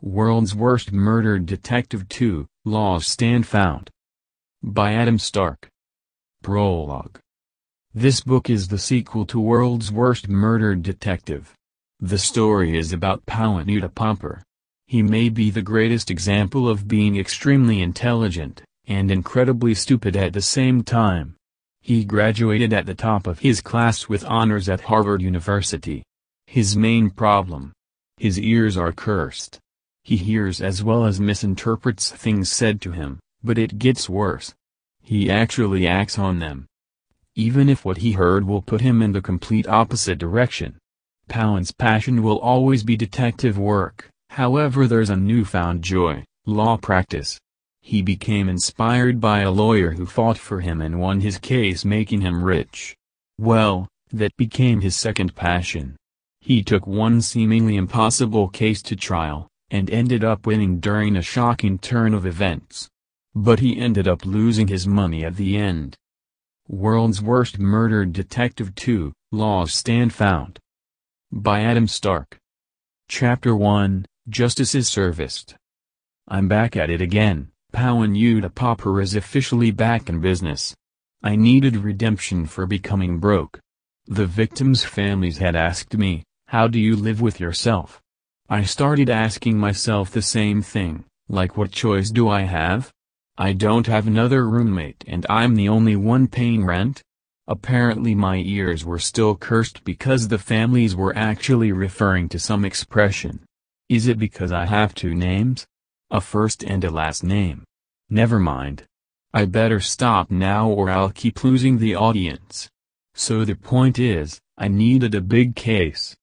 World's Worst Murder Detective 2, Laws Stand Found. By Adam Stark. Prologue. This book is the sequel to World's Worst Murder Detective. The story is about Powen. He may be the greatest example of being extremely intelligent, and incredibly stupid at the same time. He graduated at the top of his class with honors at Harvard University. His main problem: his ears are cursed. He hears as well as misinterprets things said to him, but it gets worse. He actually acts on them, even if what he heard will put him in the complete opposite direction. Powen's passion will always be detective work, however there's a newfound joy, law practice. He became inspired by a lawyer who fought for him and won his case, making him rich. Well, that became his second passion. He took one seemingly impossible case to trial, and ended up winning during a shocking turn of events. But he ended up losing his money at the end. World's Worst Murder Detective 2, Laws Stand Found. By Adam Stark. Chapter 1, Justice is Serviced. I'm back at it again. Powen is officially back in business. I needed redemption for becoming broke. The victims' families had asked me, "How do you live with yourself?" I started asking myself the same thing, like, what choice do I have? I don't have another roommate and I'm the only one paying rent. Apparently my ears were still cursed because the families were actually referring to some expression. Is it because I have two names? A first and a last name? Never mind. I better stop now or I'll keep losing the audience. So the point is, I needed a big case.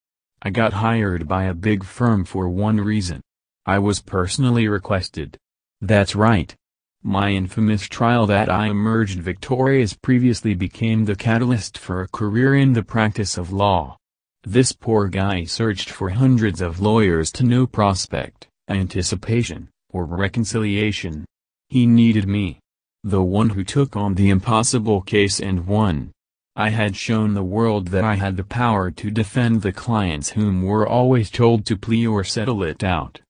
I got hired by a big firm for one reason. I was personally requested. That's right. My infamous trial that I emerged victorious previously became the catalyst for a career in the practice of law. This poor guy searched for hundreds of lawyers to no prospect, anticipation, or reconciliation. He needed me. The one who took on the impossible case and won. I had shown the world that I had the power to defend the clients whom were always told to plea or settle it out.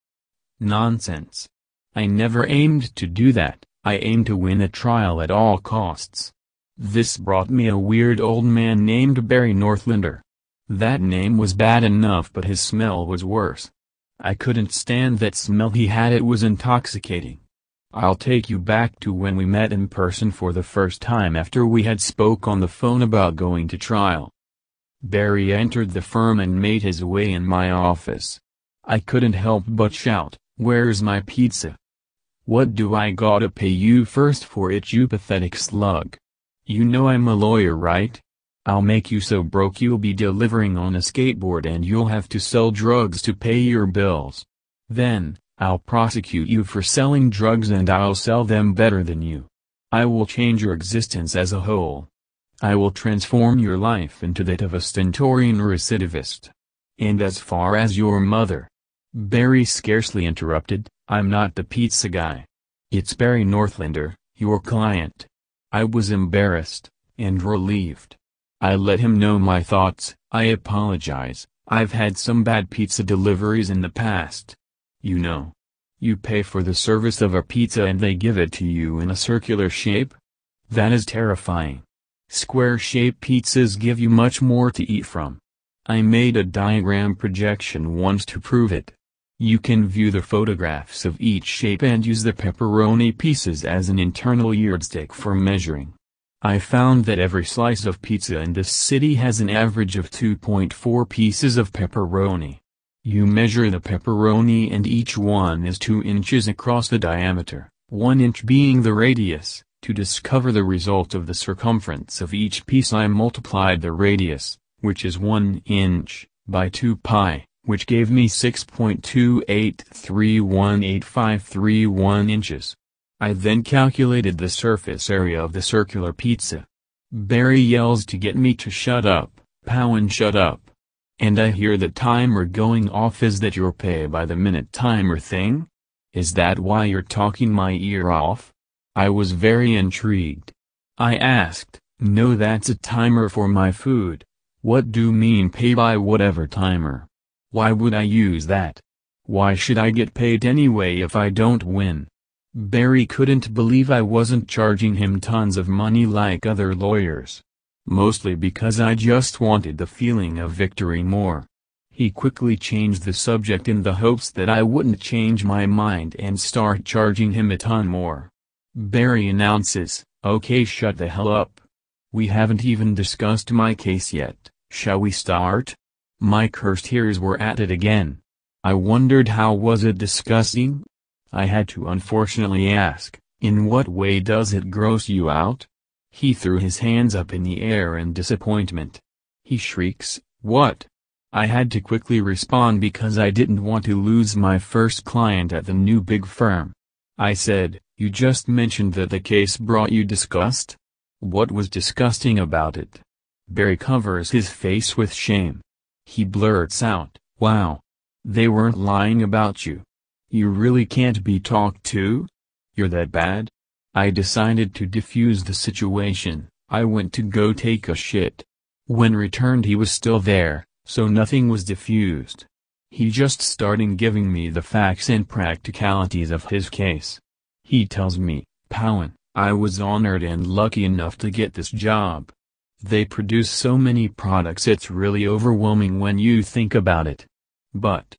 Nonsense. I never aimed to do that. I aimed to win a trial at all costs. This brought me a weird old man named Barry Northlander. That name was bad enough, but his smell was worse. I couldn't stand that smell he had. It was intoxicating. I'll take you back to when we met in person for the first time after we had spoke on the phone about going to trial. Barry entered the firm and made his way in my office. I couldn't help but shout, "Where's my pizza? What do I gotta pay you first for it, you pathetic slug? You know I'm a lawyer, right? I'll make you so broke you'll be delivering on a skateboard and you'll have to sell drugs to pay your bills. Then, I'll prosecute you for selling drugs and I'll sell them better than you. I will change your existence as a whole. I will transform your life into that of a stentorian recidivist. And as far as your mother," Barry scarcely interrupted, "I'm not the pizza guy. It's Barry Northlander, your client." I was embarrassed, and relieved. I let him know my thoughts. "I apologize, I've had some bad pizza deliveries in the past. You know, you pay for the service of a pizza and they give it to you in a circular shape? That is terrifying. Square-shaped pizzas give you much more to eat from. I made a diagram projection once to prove it. You can view the photographs of each shape and use the pepperoni pieces as an internal yardstick for measuring. I found that every slice of pizza in this city has an average of 2.4 pieces of pepperoni. You measure the pepperoni and each one is 2 inches across the diameter, 1 inch being the radius. To discover the result of the circumference of each piece I multiplied the radius, which is 1 inch, by 2 pi, which gave me 6.28318531 inches. I then calculated the surface area of the circular pizza. Barry yells to get me to shut up. "Powen, shut up. And I hear the timer going off. Is that your pay-by-the-minute timer thing? Is that why you're talking my ear off?" I was very intrigued. I asked, "No, that's a timer for my food. What do you mean pay by whatever timer? Why would I use that?" Why should I get paid anyway if I don't win? Barry couldn't believe I wasn't charging him tons of money like other lawyers. Mostly because I just wanted the feeling of victory more. He quickly changed the subject in the hopes that I wouldn't change my mind and start charging him a ton more. Barry announces, "Okay, shut the hell up. We haven't even discussed my case yet, shall we start?" My cursed ears were at it again. I wondered how was it disgusting? I had to unfortunately ask, "In what way does it gross you out?" He threw his hands up in the air in disappointment. He shrieks, "What?" I had to quickly respond because I didn't want to lose my first client at the new big firm. I said, "You just mentioned that the case brought you disgust? What was disgusting about it?" Barry covers his face with shame. He blurts out, "Wow. They weren't lying about you. You really can't be talked to? You're that bad?" I decided to defuse the situation. I went to go take a shit. When returned he was still there, so nothing was diffused. He just started giving me the facts and practicalities of his case. He tells me, "Powen, I was honored and lucky enough to get this job. They produce so many products it's really overwhelming when you think about it. But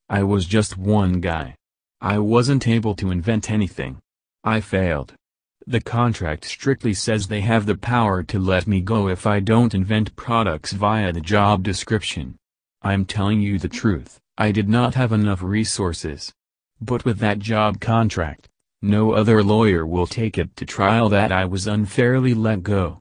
I was just one guy. I wasn't able to invent anything. I failed. The contract strictly says they have the power to let me go if I don't invent products via the job description. I'm telling you the truth, I did not have enough resources. But with that job contract, no other lawyer will take it to trial that I was unfairly let go.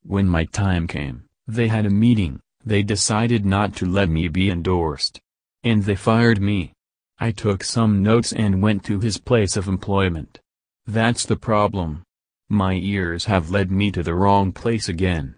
When my time came, they had a meeting, they decided not to let me be endorsed. And they fired me. I took some notes and went to his place of employment. That's the problem. My ears have led me to the wrong place again.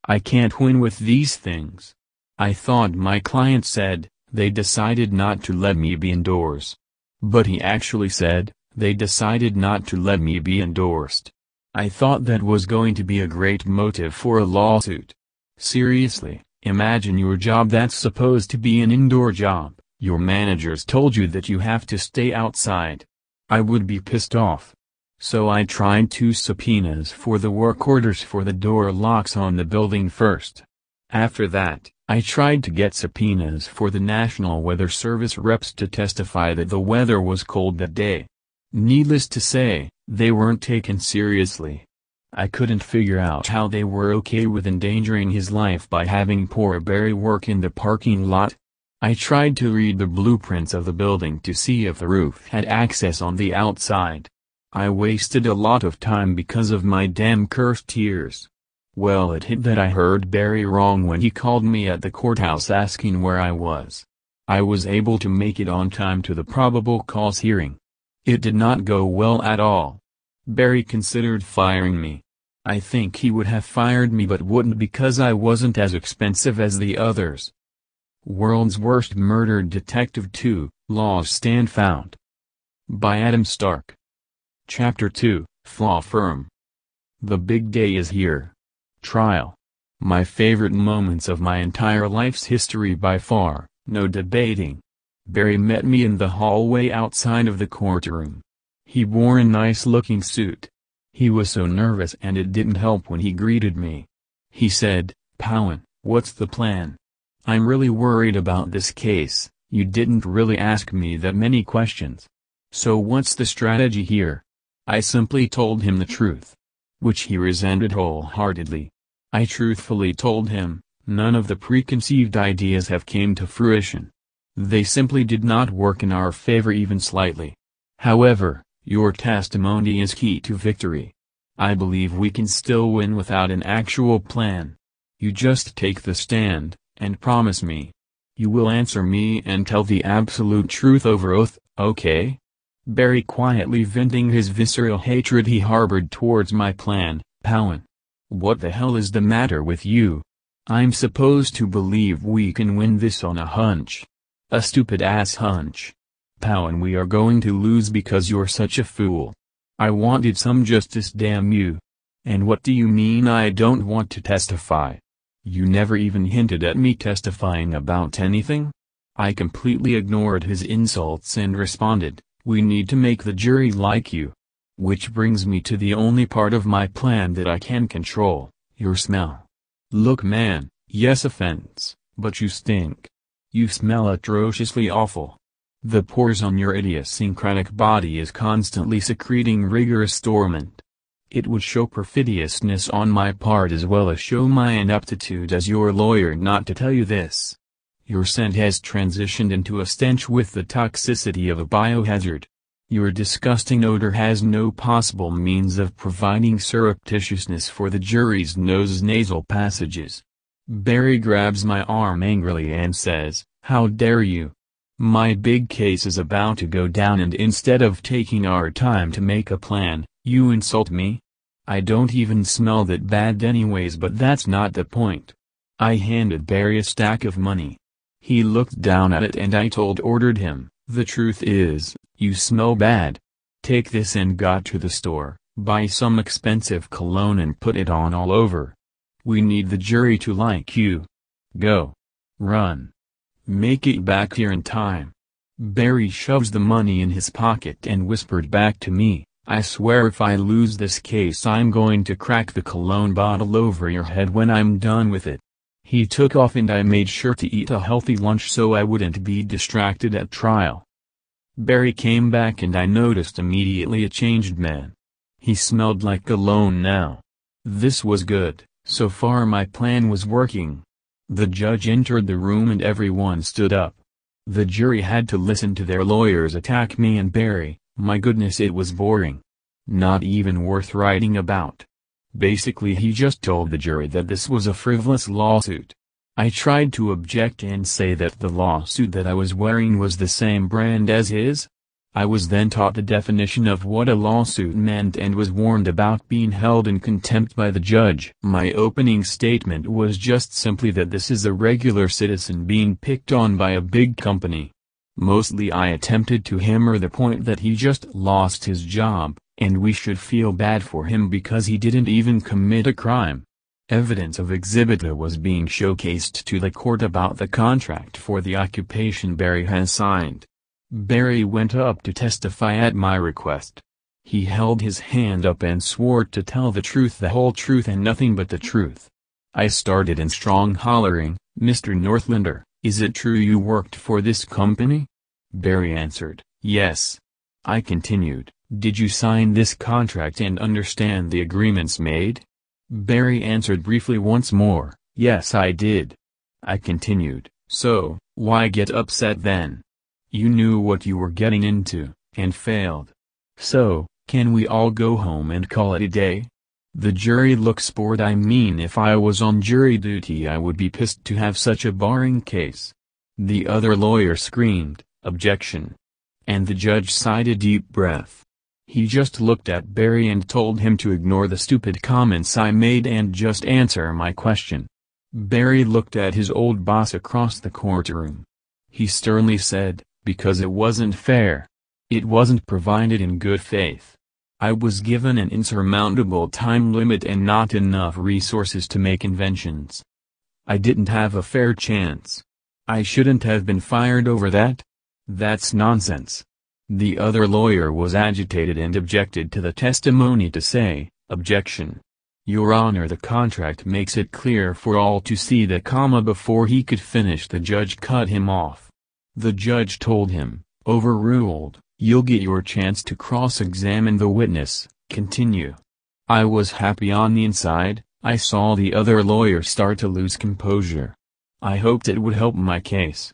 I can't win with these things. I thought my client said, they decided not to let me be endorsed. But he actually said, they decided not to let me be endorsed. I thought that was going to be a great motive for a lawsuit. Seriously, imagine your job that's supposed to be an indoor job, your managers told you that you have to stay outside. I would be pissed off. So I tried 2 subpoenas for the work orders for the door locks on the building first. After that, I tried to get subpoenas for the National Weather Service reps to testify that the weather was cold that day. Needless to say, they weren't taken seriously. I couldn't figure out how they were okay with endangering his life by having poor Barry work in the parking lot. I tried to read the blueprints of the building to see if the roof had access on the outside. I wasted a lot of time because of my damn cursed ears. Well, it hit that I heard Barry wrong when he called me at the courthouse asking where I was. I was able to make it on time to the probable cause hearing. It did not go well at all. Barry considered firing me. I think he would have fired me but wouldn't because I wasn't as expensive as the others. World's Worst Murder Detective 2, Laws Stand Found. By Adam Stark. Chapter 2, Law Firm. The big day is here. Trial. My favorite moments of my entire life's history by far, no debating. Barry met me in the hallway outside of the courtroom. He wore a nice-looking suit. He was so nervous and it didn't help when he greeted me. He said, "Powen, what's the plan? I'm really worried about this case. You didn't really ask me that many questions. So what's the strategy here?" I simply told him the truth, which he resented wholeheartedly. I truthfully told him, none of the preconceived ideas have came to fruition. They simply did not work in our favor even slightly. However, your testimony is key to victory. I believe we can still win without an actual plan. You just take the stand, and promise me. You will answer me and tell the absolute truth over oath, okay? Barry quietly venting his visceral hatred he harbored towards my plan. "Powen. What the hell is the matter with you? I'm supposed to believe we can win this on a hunch. A stupid-ass hunch. Powen, we are going to lose because you're such a fool. I wanted some justice, damn you. And what do you mean I don't want to testify? You never even hinted at me testifying about anything? I completely ignored his insults and responded, "We need to make the jury like you." Which brings me to the only part of my plan that I can control, your smell. Look man, yes offense, but you stink. You smell atrociously awful. The pores on your idiosyncratic body is constantly secreting rigorous torment. It would show perfidiousness on my part as well as show my ineptitude as your lawyer not to tell you this. Your scent has transitioned into a stench with the toxicity of a biohazard. Your disgusting odor has no possible means of providing surreptitiousness for the jury's nasal passages. Barry grabs my arm angrily and says, "How dare you? My big case is about to go down and instead of taking our time to make a plan, you insult me? I don't even smell that bad anyways, but that's not the point." I handed Barry a stack of money. He looked down at it and I ordered him, "The truth is, you smell bad. Take this and go to the store, buy some expensive cologne and put it on all over. We need the jury to like you. Go. Run. Make it back here in time." Barry shoves the money in his pocket and whispered back to me, "I swear if I lose this case I'm going to crack the cologne bottle over your head when I'm done with it." He took off and I made sure to eat a healthy lunch so I wouldn't be distracted at trial. Barry came back and I noticed immediately a changed man. He smelled like cologne now. This was good, so far my plan was working. The judge entered the room and everyone stood up. The jury had to listen to their lawyers attack me and Barry. My goodness, it was boring. Not even worth writing about. Basically he just told the jury that this was a frivolous lawsuit. I tried to object and say that the lawsuit that I was wearing was the same brand as his. I was then taught the definition of what a lawsuit meant and was warned about being held in contempt by the judge. My opening statement was just simply that this is a regular citizen being picked on by a big company. Mostly I attempted to hammer the point that he just lost his job, and we should feel bad for him because he didn't even commit a crime. Evidence of Exhibit A was being showcased to the court about the contract for the occupation Barry has signed. Barry went up to testify at my request. He held his hand up and swore to tell the truth, the whole truth and nothing but the truth. I started in strong hollering, "Mr. Northlander, is it true you worked for this company?" Barry answered, "Yes." I continued, "Did you sign this contract and understand the agreements made?" Barry answered briefly once more, "Yes I did." I continued, "So, why get upset then? You knew what you were getting into, and failed. So, can we all go home and call it a day?" The jury looks bored. I mean, if I was on jury duty I would be pissed to have such a boring case. The other lawyer screamed, "Objection." And the judge sighed a deep breath. He just looked at Barry and told him to ignore the stupid comments I made and just answer my question. Barry looked at his old boss across the courtroom. He sternly said, "Because it wasn't fair. It wasn't provided in good faith. I was given an insurmountable time limit and not enough resources to make inventions. I didn't have a fair chance. I shouldn't have been fired over that? That's nonsense." The other lawyer was agitated and objected to the testimony to say, "Objection. Your Honor, the contract makes it clear for all to see the comma." Before he could finish the judge cut him off. The judge told him, "Overruled, you'll get your chance to cross-examine the witness, continue." I was happy on the inside. I saw the other lawyer start to lose composure. I hoped it would help my case.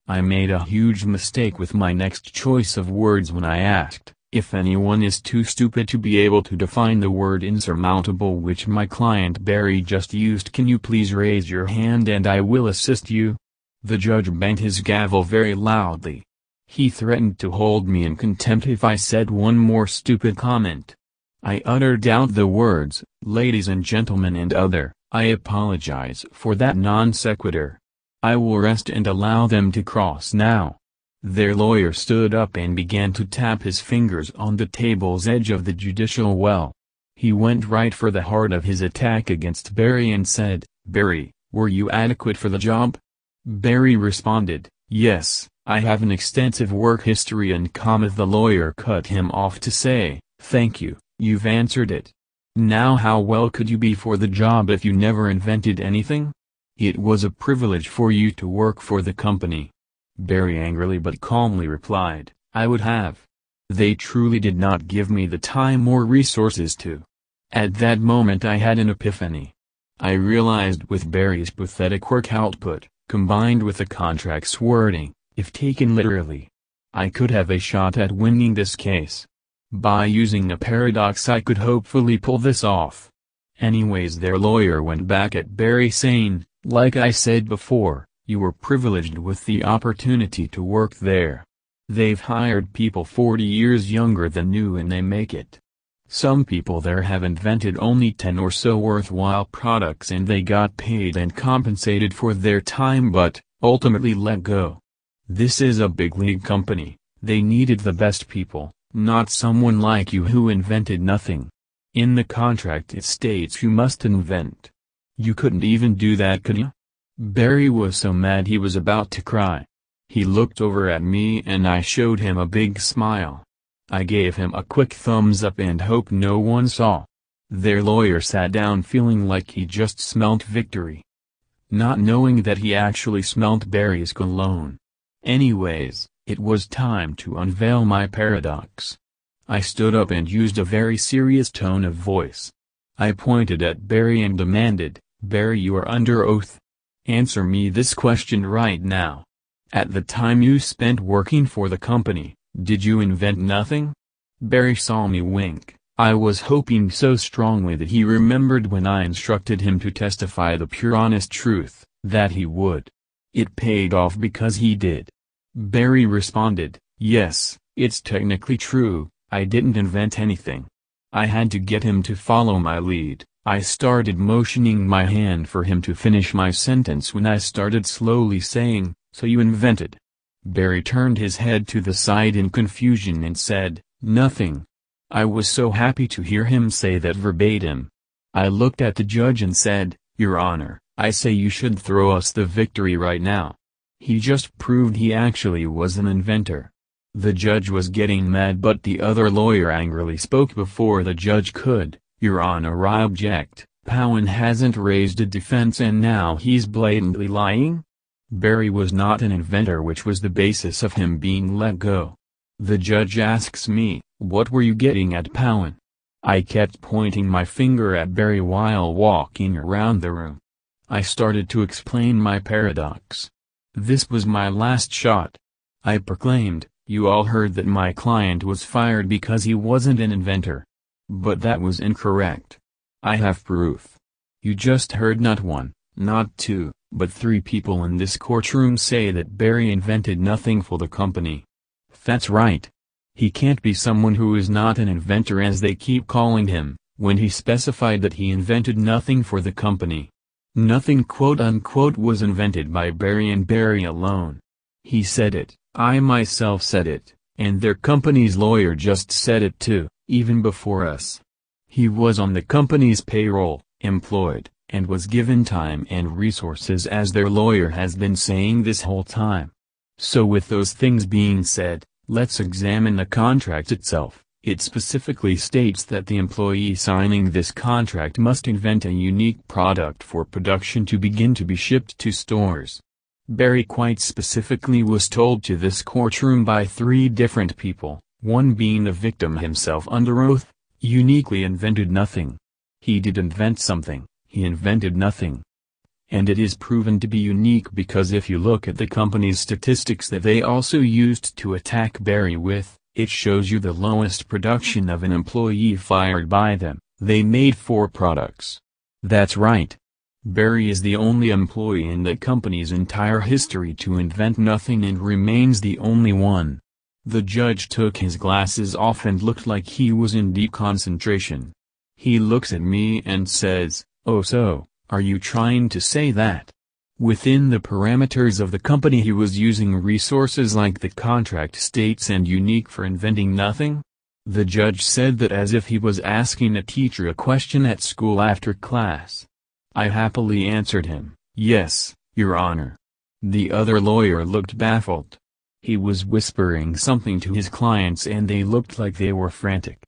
I made a huge mistake with my next choice of words when I asked, "If anyone is too stupid to be able to define the word insurmountable which my client Barry just used, can you please raise your hand and I will assist you?" The judge banged his gavel very loudly. He threatened to hold me in contempt if I said one more stupid comment. I uttered out the words, "Ladies and gentlemen and other, I apologize for that non sequitur. I will rest and allow them to cross now." Their lawyer stood up and began to tap his fingers on the table's edge of the judicial well. He went right for the heart of his attack against Barry and said, "Barry, were you adequate for the job?" Barry responded, "Yes, I have an extensive work history and the lawyer cut him off to say, "Thank you, you've answered it. Now how well could you be for the job if you never invented anything? It was a privilege for you to work for the company." Barry angrily but calmly replied, "I would have. They truly did not give me the time or resources to." At that moment I had an epiphany. I realized with Barry's pathetic work output, combined with the contract's wording, if taken literally, I could have a shot at winning this case. By using a paradox I could hopefully pull this off. Anyways, their lawyer went back at Barry saying, "Like I said before, you were privileged with the opportunity to work there. They've hired people 40 years younger than you and they make it. Some people there have invented only 10 or so worthwhile products and they got paid and compensated for their time but, ultimately let go. This is a big league company, they needed the best people, not someone like you who invented nothing. In the contract it states you must invent. You couldn't even do that, could you?" Barry was so mad he was about to cry. He looked over at me and I showed him a big smile. I gave him a quick thumbs up and hoped no one saw. Their lawyer sat down feeling like he just smelt victory, not knowing that he actually smelt Barry's cologne. Anyways, it was time to unveil my paradox. I stood up and used a very serious tone of voice. I pointed at Barry and demanded, "Barry, you are under oath. Answer me this question right now. At the time you spent working for the company, did you invent nothing?" Barry saw me wink. I was hoping so strongly that he remembered when I instructed him to testify the pure honest truth, that he would. It paid off because he did. Barry responded, "Yes, it's technically true, I didn't invent anything." I had to get him to follow my lead. I started motioning my hand for him to finish my sentence when I started slowly saying, "So you invented." Barry turned his head to the side in confusion and said, "Nothing." I was so happy to hear him say that verbatim. I looked at the judge and said, "Your Honor, I say you should throw us the victory right now. He just proved he actually was an inventor." The judge was getting mad but the other lawyer angrily spoke before the judge could. "Your Honor, I object. Powen hasn't raised a defense and now he's blatantly lying. Barry was not an inventor, which was the basis of him being let go." The judge asks me, "What were you getting at, Powen?" I kept pointing my finger at Barry while walking around the room. I started to explain my paradox. This was my last shot. I proclaimed, "You all heard that my client was fired because he wasn't an inventor. But that was incorrect. I have proof. You just heard not one, not two, but 3 people in this courtroom say that Barry invented nothing for the company. That's right. He can't be someone who is not an inventor as they keep calling him, when he specified that he invented nothing for the company. Nothing quote-unquote was invented by Barry and Barry alone. He said it, I myself said it, and their company's lawyer just said it too, even before us. He was on the company's payroll, employed, and was given time and resources as their lawyer has been saying this whole time. So with those things being said, let's examine the contract itself. It specifically states that the employee signing this contract must invent a unique product for production to begin to be shipped to stores. Barry quite specifically was told to this courtroom by 3 different people, one being the victim himself under oath, uniquely invented nothing. He did invent something, he invented nothing. And it is proven to be unique because if you look at the company's statistics that they also used to attack Barry with, it shows you the lowest production of an employee fired by them. They made 4 products. That's right. Barry is the only employee in the company's entire history to invent nothing and remains the only one. The judge took his glasses off and looked like he was in deep concentration. He looks at me and says, "Oh, so, are you trying to say that within the parameters of the company he was using resources like the contract states and unique for inventing nothing?" The judge said that as if he was asking a teacher a question at school after class. I happily answered him, "Yes, Your Honor." The other lawyer looked baffled. He was whispering something to his clients and they looked like they were frantic.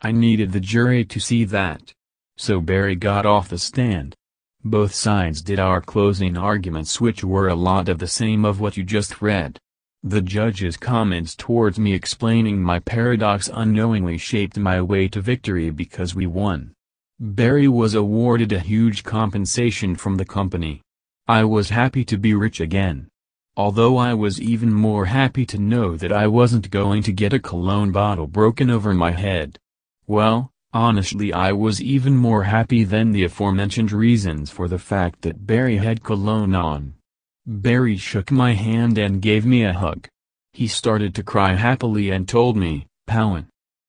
I needed the jury to see that. So Barry got off the stand. Both sides did our closing arguments, which were a lot of the same of what you just read. The judge's comments towards me explaining my paradox unknowingly shaped my way to victory because we won. Barry was awarded a huge compensation from the company. I was happy to be rich again. Although I was even more happy to know that I wasn't going to get a cologne bottle broken over my head. Well, honestly, I was even more happy than the aforementioned reasons for the fact that Barry had cologne on. Barry shook my hand and gave me a hug. He started to cry happily and told me, "Powen,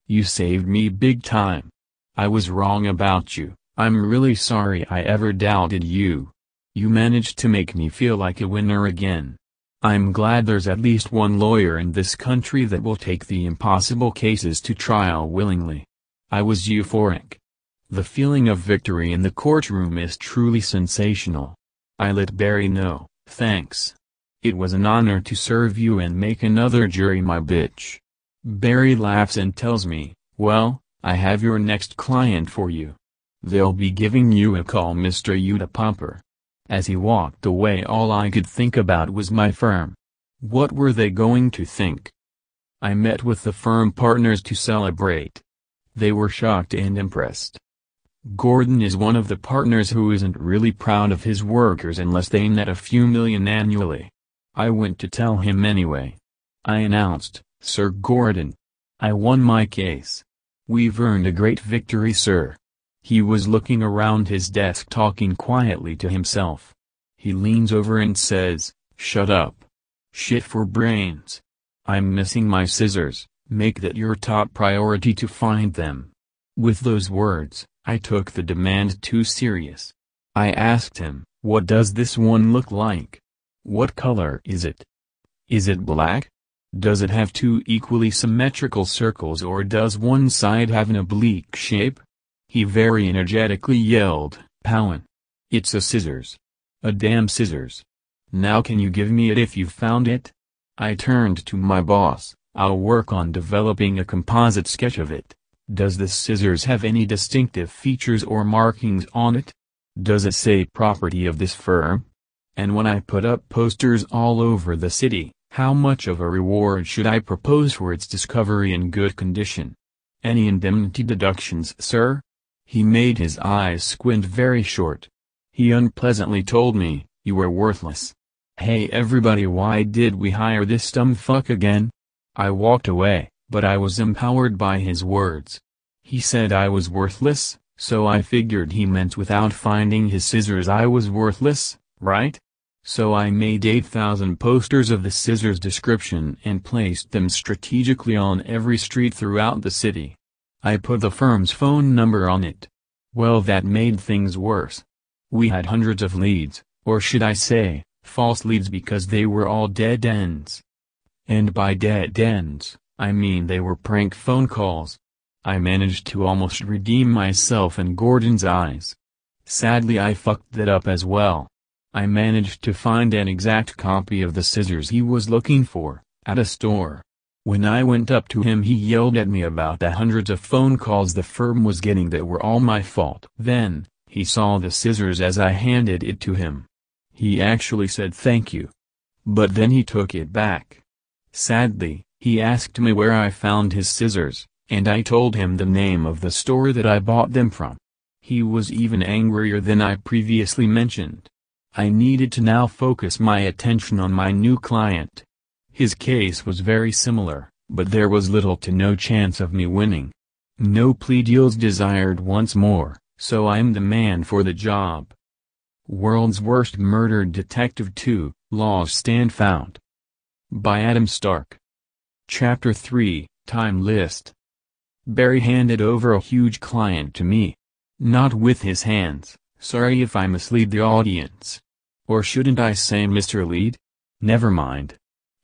you saved me big time. I was wrong about you. I'm really sorry I ever doubted you. You managed to make me feel like a winner again. I'm glad there's at least one lawyer in this country that will take the impossible cases to trial willingly." I was euphoric. The feeling of victory in the courtroom is truly sensational. I let Barry know, "Thanks. It was an honor to serve you and make another jury my bitch." Barry laughs and tells me, "Well, I have your next client for you. They'll be giving you a call, Mr. Yuta Popper." As he walked away, all I could think about was my firm. What were they going to think? I met with the firm partners to celebrate. They were shocked and impressed. Gordon is one of the partners who isn't really proud of his workers unless they net a few million annually. I went to tell him anyway. I announced, "Sir Gordon, I won my case. We've earned a great victory, sir." He was looking around his desk talking quietly to himself. He leans over and says, "Shut up. Shit for brains. I'm missing my scissors, make that your top priority to find them." With those words, I took the demand too serious. I asked him, "What does this one look like? What color is it? Is it black? Does it have two equally symmetrical circles or does one side have an oblique shape?" He very energetically yelled, "Powen. It's a scissors. A damn scissors. Now can you give me it if you've found it?" I turned to my boss, "I'll work on developing a composite sketch of it. Does this scissors have any distinctive features or markings on it? Does it say property of this firm? And when I put up posters all over the city, how much of a reward should I propose for its discovery in good condition? Any indemnity deductions, sir?" He made his eyes squint very short. He unpleasantly told me, "You were worthless. Hey everybody, why did we hire this dumb fuck again?" I walked away, but I was empowered by his words. He said I was worthless, so I figured he meant without finding his scissors I was worthless, right? So I made 8,000 posters of the scissors description and placed them strategically on every street throughout the city. I put the firm's phone number on it. Well, that made things worse. We had hundreds of leads, or should I say, false leads, because they were all dead ends. And by dead ends, I mean they were prank phone calls. I managed to almost redeem myself in Gordon's eyes. Sadly, I fucked that up as well. I managed to find an exact copy of the scissors he was looking for, at a store. When I went up to him, he yelled at me about the hundreds of phone calls the firm was getting that were all my fault. Then, he saw the scissors as I handed it to him. He actually said thank you. But then he took it back. Sadly, he asked me where I found his scissors, and I told him the name of the store that I bought them from. He was even angrier than I previously mentioned. I needed to now focus my attention on my new client. His case was very similar, but there was little to no chance of me winning. No plea deals desired once more, so I'm the man for the job. World's Worst Murder Detective 2, Laws Stand Found. By Adam Stark. Chapter 3, Time List. Barry handed over a huge client to me. Not with his hands, sorry if I mislead the audience. Or shouldn't I say Mr. Lead? Never mind.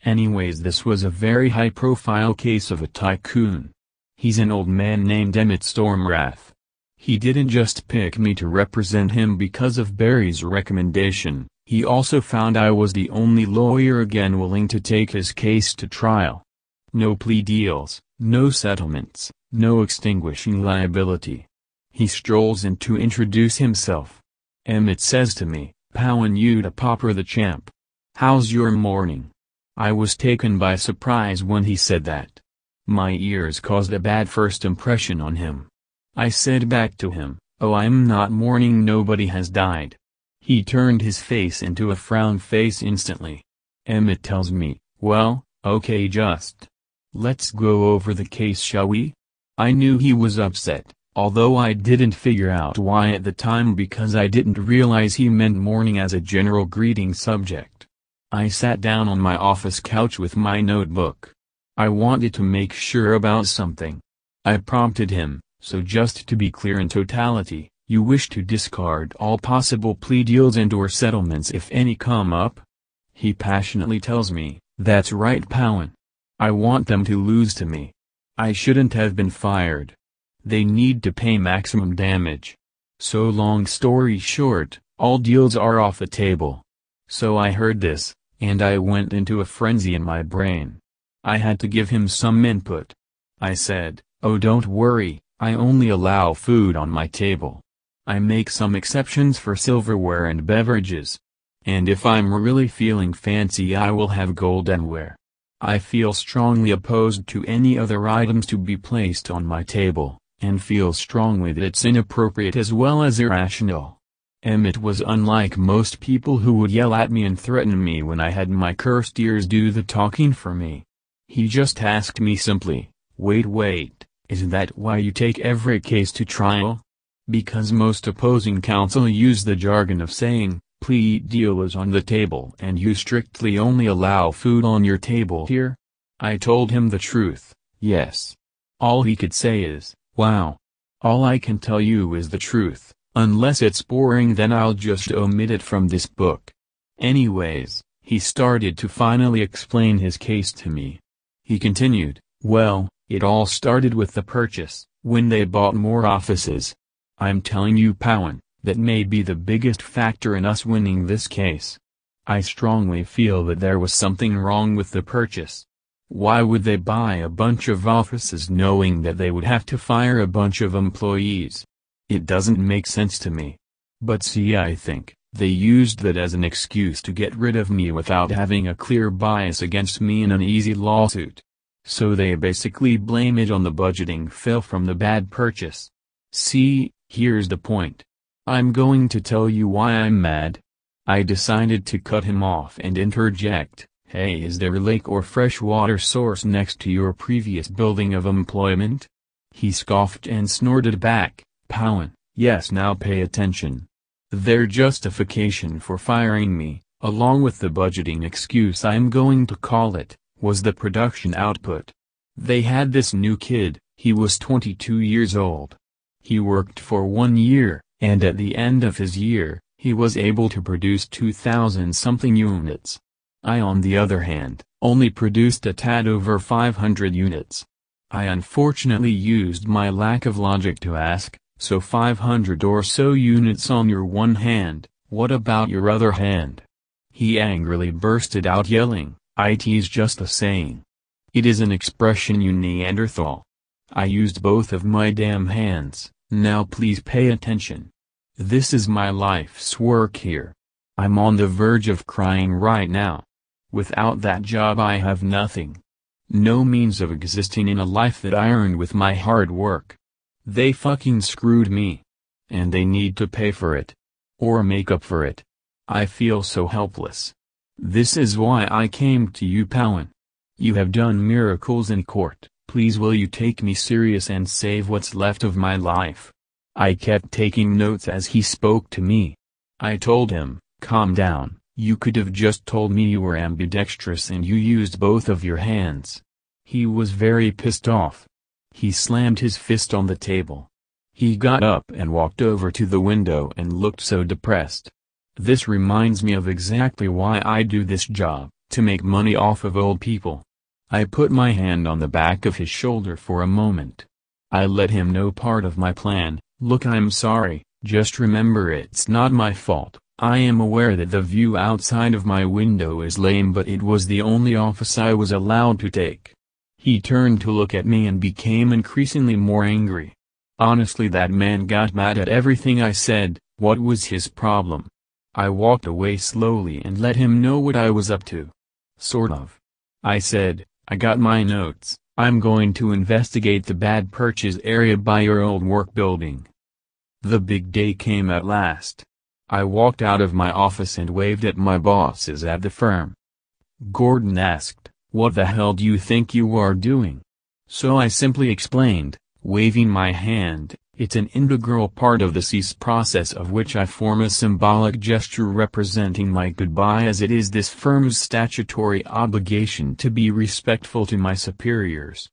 Anyways, this was a very high-profile case of a tycoon. He's an old man named Emmett Stormrath. He didn't just pick me to represent him because of Barry's recommendation, He also found I was the only lawyer again willing to take his case to trial. No plea deals, no settlements, no extinguishing liability. He strolls in to introduce himself. Emmett says to me, "Powen, you da Popper the champ. How's your morning?" I was taken by surprise when he said that. My ears caused a bad first impression on him. I said back to him, "Oh, I'm not mourning, nobody has died." He turned his face into a frown face instantly. Emmett tells me, "Well, okay, just let's go over the case, shall we?" I knew he was upset, although I didn't figure out why at the time because I didn't realize he meant mourning as a general greeting subject. I sat down on my office couch with my notebook. I wanted to make sure about something. I prompted him, "So just to be clear in totality, you wish to discard all possible plea deals and/or settlements if any come up?" He passionately tells me, "That's right, Powen. I want them to lose to me. I shouldn't have been fired. They need to pay maximum damage. So long story short, all deals are off the table." So I heard this, and I went into a frenzy in my brain. I had to give him some input. I said, "Oh, don't worry, I only allow food on my table. I make some exceptions for silverware and beverages. And if I'm really feeling fancy, I will have goldenware. I feel strongly opposed to any other items to be placed on my table, and feel strongly that it's inappropriate as well as irrational." Emmett was unlike most people who would yell at me and threaten me when I had my cursed ears do the talking for me. He just asked me simply, wait, is that why you take every case to trial? Because most opposing counsel use the jargon of saying, plea deal is on the table and you strictly only allow food on your table here? I told him the truth, yes. All he could say is, wow. All I can tell you is the truth, unless it's boring then I'll just omit it from this book. Anyways, he started to finally explain his case to me. He continued, "Well, it all started with the purchase, when they bought more offices. I'm telling you, Powen, that may be the biggest factor in us winning this case. I strongly feel that there was something wrong with the purchase. Why would they buy a bunch of offices knowing that they would have to fire a bunch of employees? It doesn't make sense to me. But see, I think they used that as an excuse to get rid of me without having a clear bias against me in an easy lawsuit. So they basically blame it on the budgeting fail from the bad purchase. See, here's the point. I'm going to tell you why I'm mad." I decided to cut him off and interject, "Hey, is there a lake or fresh water source next to your previous building of employment?" He scoffed and snorted back, "Powen, yes, now pay attention. Their justification for firing me, along with the budgeting excuse I'm going to call it, was the production output. They had this new kid, he was 22 years old. He worked for 1 year, and at the end of his year, he was able to produce 2,000-something units. I on the other hand, only produced a tad over 500 units. I unfortunately used my lack of logic to ask, so 500 or so units on your one hand, what about your other hand? He angrily bursted out yelling, "It's just a saying. It is an expression, you Neanderthal. I used both of my damn hands, now please pay attention. This is my life's work here. I'm on the verge of crying right now. Without that job I have nothing. No means of existing in a life that I earned with my hard work. They fucking screwed me. And they need to pay for it. Or make up for it. I feel so helpless. This is why I came to you, Powen. You have done miracles in court, please will you take me serious and save what's left of my life?" I kept taking notes as he spoke to me. I told him, "Calm down, you could have just told me you were ambidextrous and you used both of your hands." He was very pissed off. He slammed his fist on the table. He got up and walked over to the window and looked so depressed. This reminds me of exactly why I do this job, to make money off of old people. I put my hand on the back of his shoulder for a moment. I let him know part of my plan. "Look, I'm sorry, just remember it's not my fault, I am aware that the view outside of my window is lame, but it was the only office I was allowed to take. He turned to look at me and became increasingly more angry. Honestly, that man got mad at everything I said. What was his problem? I walked away slowly and let him know what I was up to. Sort of. I said, I got my notes, I'm going to investigate the bad purchase area by your old work building. The big day came at last. I walked out of my office and waved at my bosses at the firm. Gordon asked, "What the hell do you think you are doing?" So I simply explained, waving my hand, "It's an integral part of the cease process, of which I form a symbolic gesture representing my goodbye, as it is this firm's statutory obligation to be respectful to my superiors."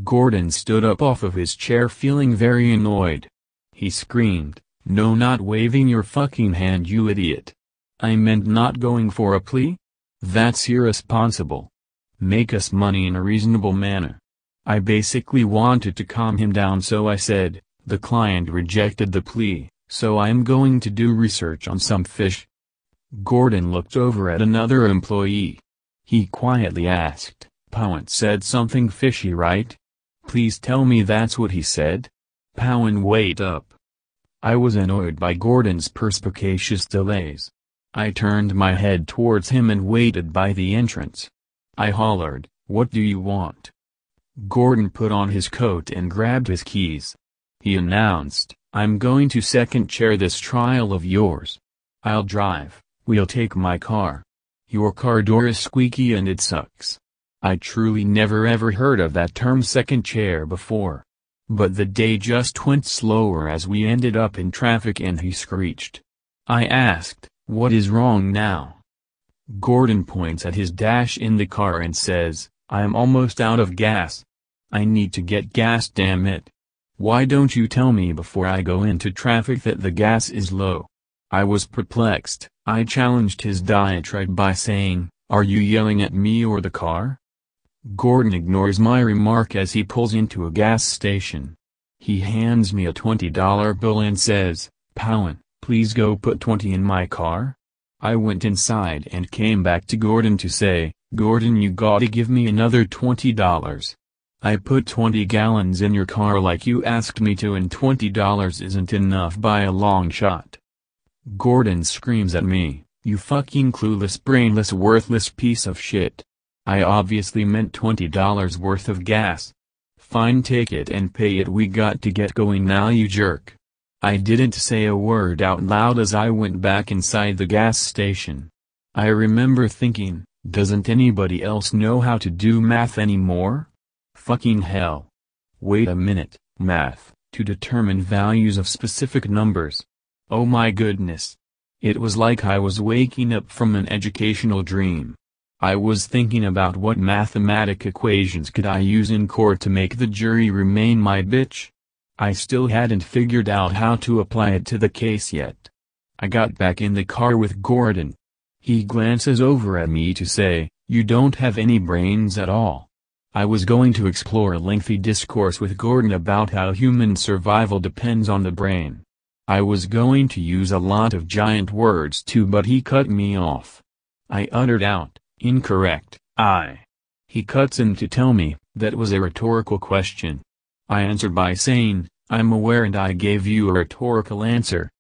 Gordon stood up off of his chair feeling very annoyed. He screamed, "No, not waving your fucking hand, you idiot. I meant not going for a plea? That's irresponsible. Make us money in a reasonable manner." I basically wanted to calm him down, so I said, "The client rejected the plea, so I'm going to do research on some fish." Gordon looked over at another employee. He quietly asked, "Powen said something fishy, right? Please tell me that's what he said." Powen, wait up. I was annoyed by Gordon's perspicacious delays. I turned my head towards him and waited by the entrance. I hollered, "What do you want?" Gordon put on his coat and grabbed his keys. He announced, "I'm going to second chair this trial of yours. I'll drive, we'll take my car. Your car door is squeaky and it sucks." I truly never ever heard of that term second chair before. But the day just went slower as we ended up in traffic and he screeched. I asked, "What is wrong now?" Gordon points at his dash in the car and says, "I'm almost out of gas. I need to get gas, damn it. Why don't you tell me before I go into traffic that the gas is low?" I was perplexed. I challenged his diatribe by saying, "Are you yelling at me or the car?" Gordon ignores my remark as he pulls into a gas station. He hands me a $20 bill and says, "Powen, please go put 20 in my car." I went inside and came back to Gordon to say, "Gordon, you gotta give me another $20. I put 20 gallons in your car like you asked me to, and $20 isn't enough by a long shot." Gordon screams at me, "You fucking clueless, brainless, worthless piece of shit. I obviously meant $20 worth of gas. Fine, take it and pay it, we got to get going now, you jerk." I didn't say a word out loud as I went back inside the gas station. I remember thinking, doesn't anybody else know how to do math anymore? Fucking hell. Wait a minute, math, to determine values of specific numbers. Oh my goodness. It was like I was waking up from an educational dream. I was thinking about what mathematic equations could I use in court to make the jury remain my bitch. I still hadn't figured out how to apply it to the case yet. I got back in the car with Gordon. He glances over at me to say, "You don't have any brains at all." I was going to explore a lengthy discourse with Gordon about how human survival depends on the brain. I was going to use a lot of giant words too, but he cut me off. I uttered out, "Incorrect, He cuts in to tell me, that was a rhetorical question. I answered by saying, "I'm aware and I gave you a rhetorical answer."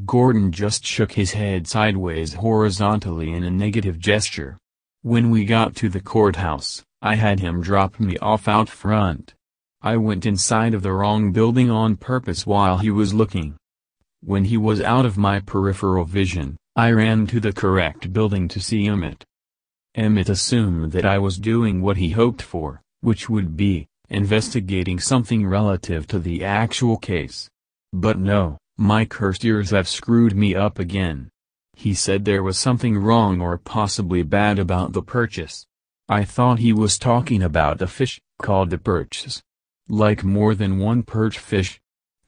Gordon just shook his head sideways horizontally in a negative gesture. When we got to the courthouse, I had him drop me off out front. I went inside of the wrong building on purpose while he was looking. When he was out of my peripheral vision, I ran to the correct building to see Emmett. Emmett assumed that I was doing what he hoped for, which would be, investigating something relative to the actual case. But no, my cursed ears have screwed me up again. He said there was something wrong or possibly bad about the purchase. I thought he was talking about the fish, called the perches. Like more than one perch fish.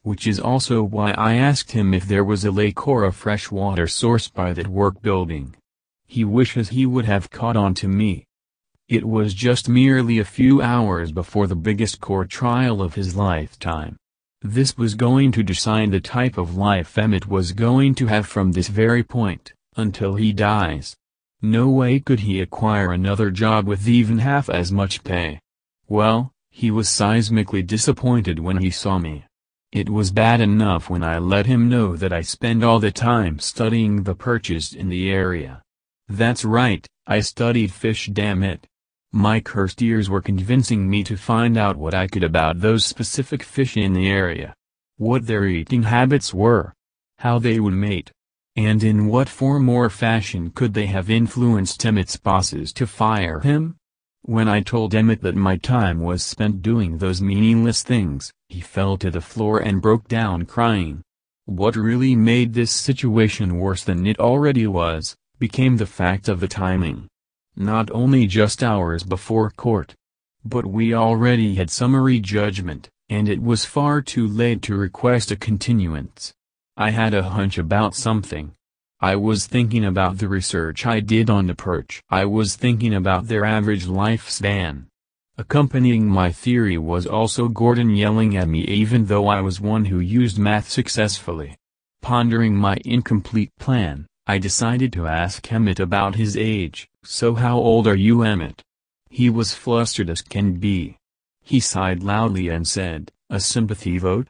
Which is also why I asked him if there was a lake or a freshwater source by that work building. He wishes he would have caught on to me. It was just merely a few hours before the biggest court trial of his lifetime. This was going to decide the type of life Emmett was going to have from this very point, until he dies. No way could he acquire another job with even half as much pay. Well, he was seismically disappointed when he saw me. It was bad enough when I let him know that I spend all the time studying the perches in the area. That's right, I studied fish, damn it. My cursed ears were convincing me to find out what I could about those specific fish in the area. What their eating habits were. How they would mate. And in what form or fashion could they have influenced Emmett's bosses to fire him? When I told Emmett that my time was spent doing those meaningless things, he fell to the floor and broke down crying. What really made this situation worse than it already was, became the fact of the timing. Not only just hours before court, but we already had summary judgment, and it was far too late to request a continuance. I had a hunch about something. I was thinking about the research I did on the perch. I was thinking about their average lifespan. Accompanying my theory was also Gordon yelling at me even though I was one who used math successfully. Pondering my incomplete plan, I decided to ask Emmett about his age. So how old are you, Emmett? He was flustered as can be. He sighed loudly and said, a sympathy vote?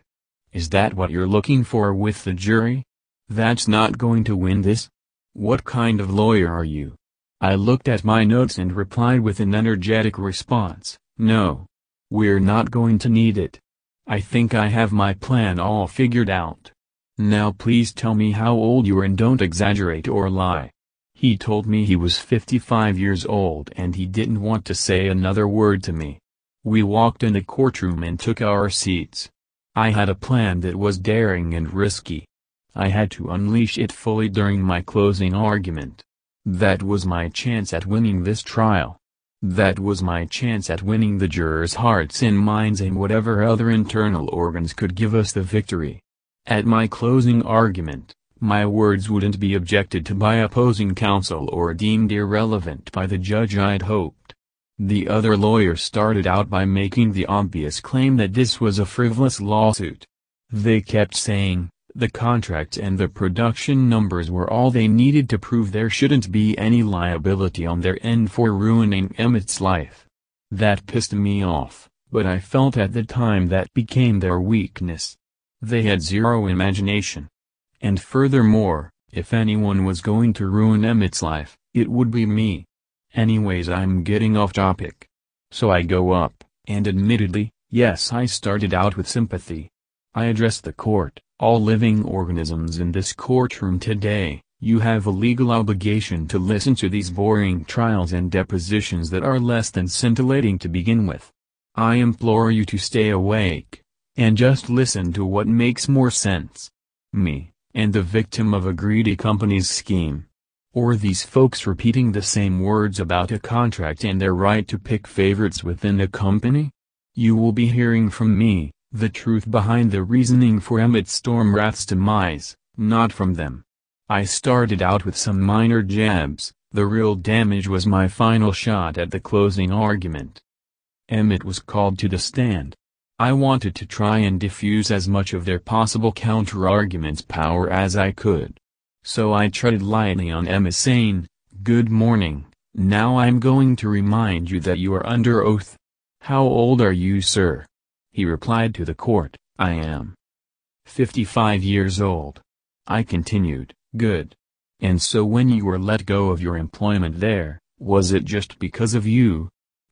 Is that what you're looking for with the jury? That's not going to win this. What kind of lawyer are you? I looked at my notes and replied with an energetic response, no. We're not going to need it. I think I have my plan all figured out. Now please tell me how old you are and don't exaggerate or lie. He told me he was 55 years old and he didn't want to say another word to me. We walked in the courtroom and took our seats. I had a plan that was daring and risky. I had to unleash it fully during my closing argument. That was my chance at winning this trial. That was my chance at winning the jurors' hearts and minds and whatever other internal organs could give us the victory. At my closing argument, my words wouldn't be objected to by opposing counsel or deemed irrelevant by the judge I'd hoped. The other lawyers started out by making the obvious claim that this was a frivolous lawsuit. They kept saying, the contracts and the production numbers were all they needed to prove there shouldn't be any liability on their end for ruining Emmett's life. That pissed me off, but I felt at the time that became their weakness. They had zero imagination. And furthermore, if anyone was going to ruin Emmett's life, it would be me. Anyways, I'm getting off topic. So I go up, and admittedly, yes, I started out with sympathy. I addressed the court, all living organisms in this courtroom today, you have a legal obligation to listen to these boring trials and depositions that are less than scintillating to begin with. I implore you to stay awake, and just listen to what makes more sense. Me, and the victim of a greedy company's scheme. Or these folks repeating the same words about a contract and their right to pick favorites within a company? You will be hearing from me, the truth behind the reasoning for Emmett Stormrath's demise, not from them. I started out with some minor jabs, the real damage was my final shot at the closing argument. Emmett was called to the stand. I wanted to try and diffuse as much of their possible counter-argument's power as I could. So I treaded lightly on Emma saying, good morning, now I'm going to remind you that you are under oath. How old are you, sir? He replied to the court, I am 55 years old. I continued, good. And so when you were let go of your employment there, was it just because of you?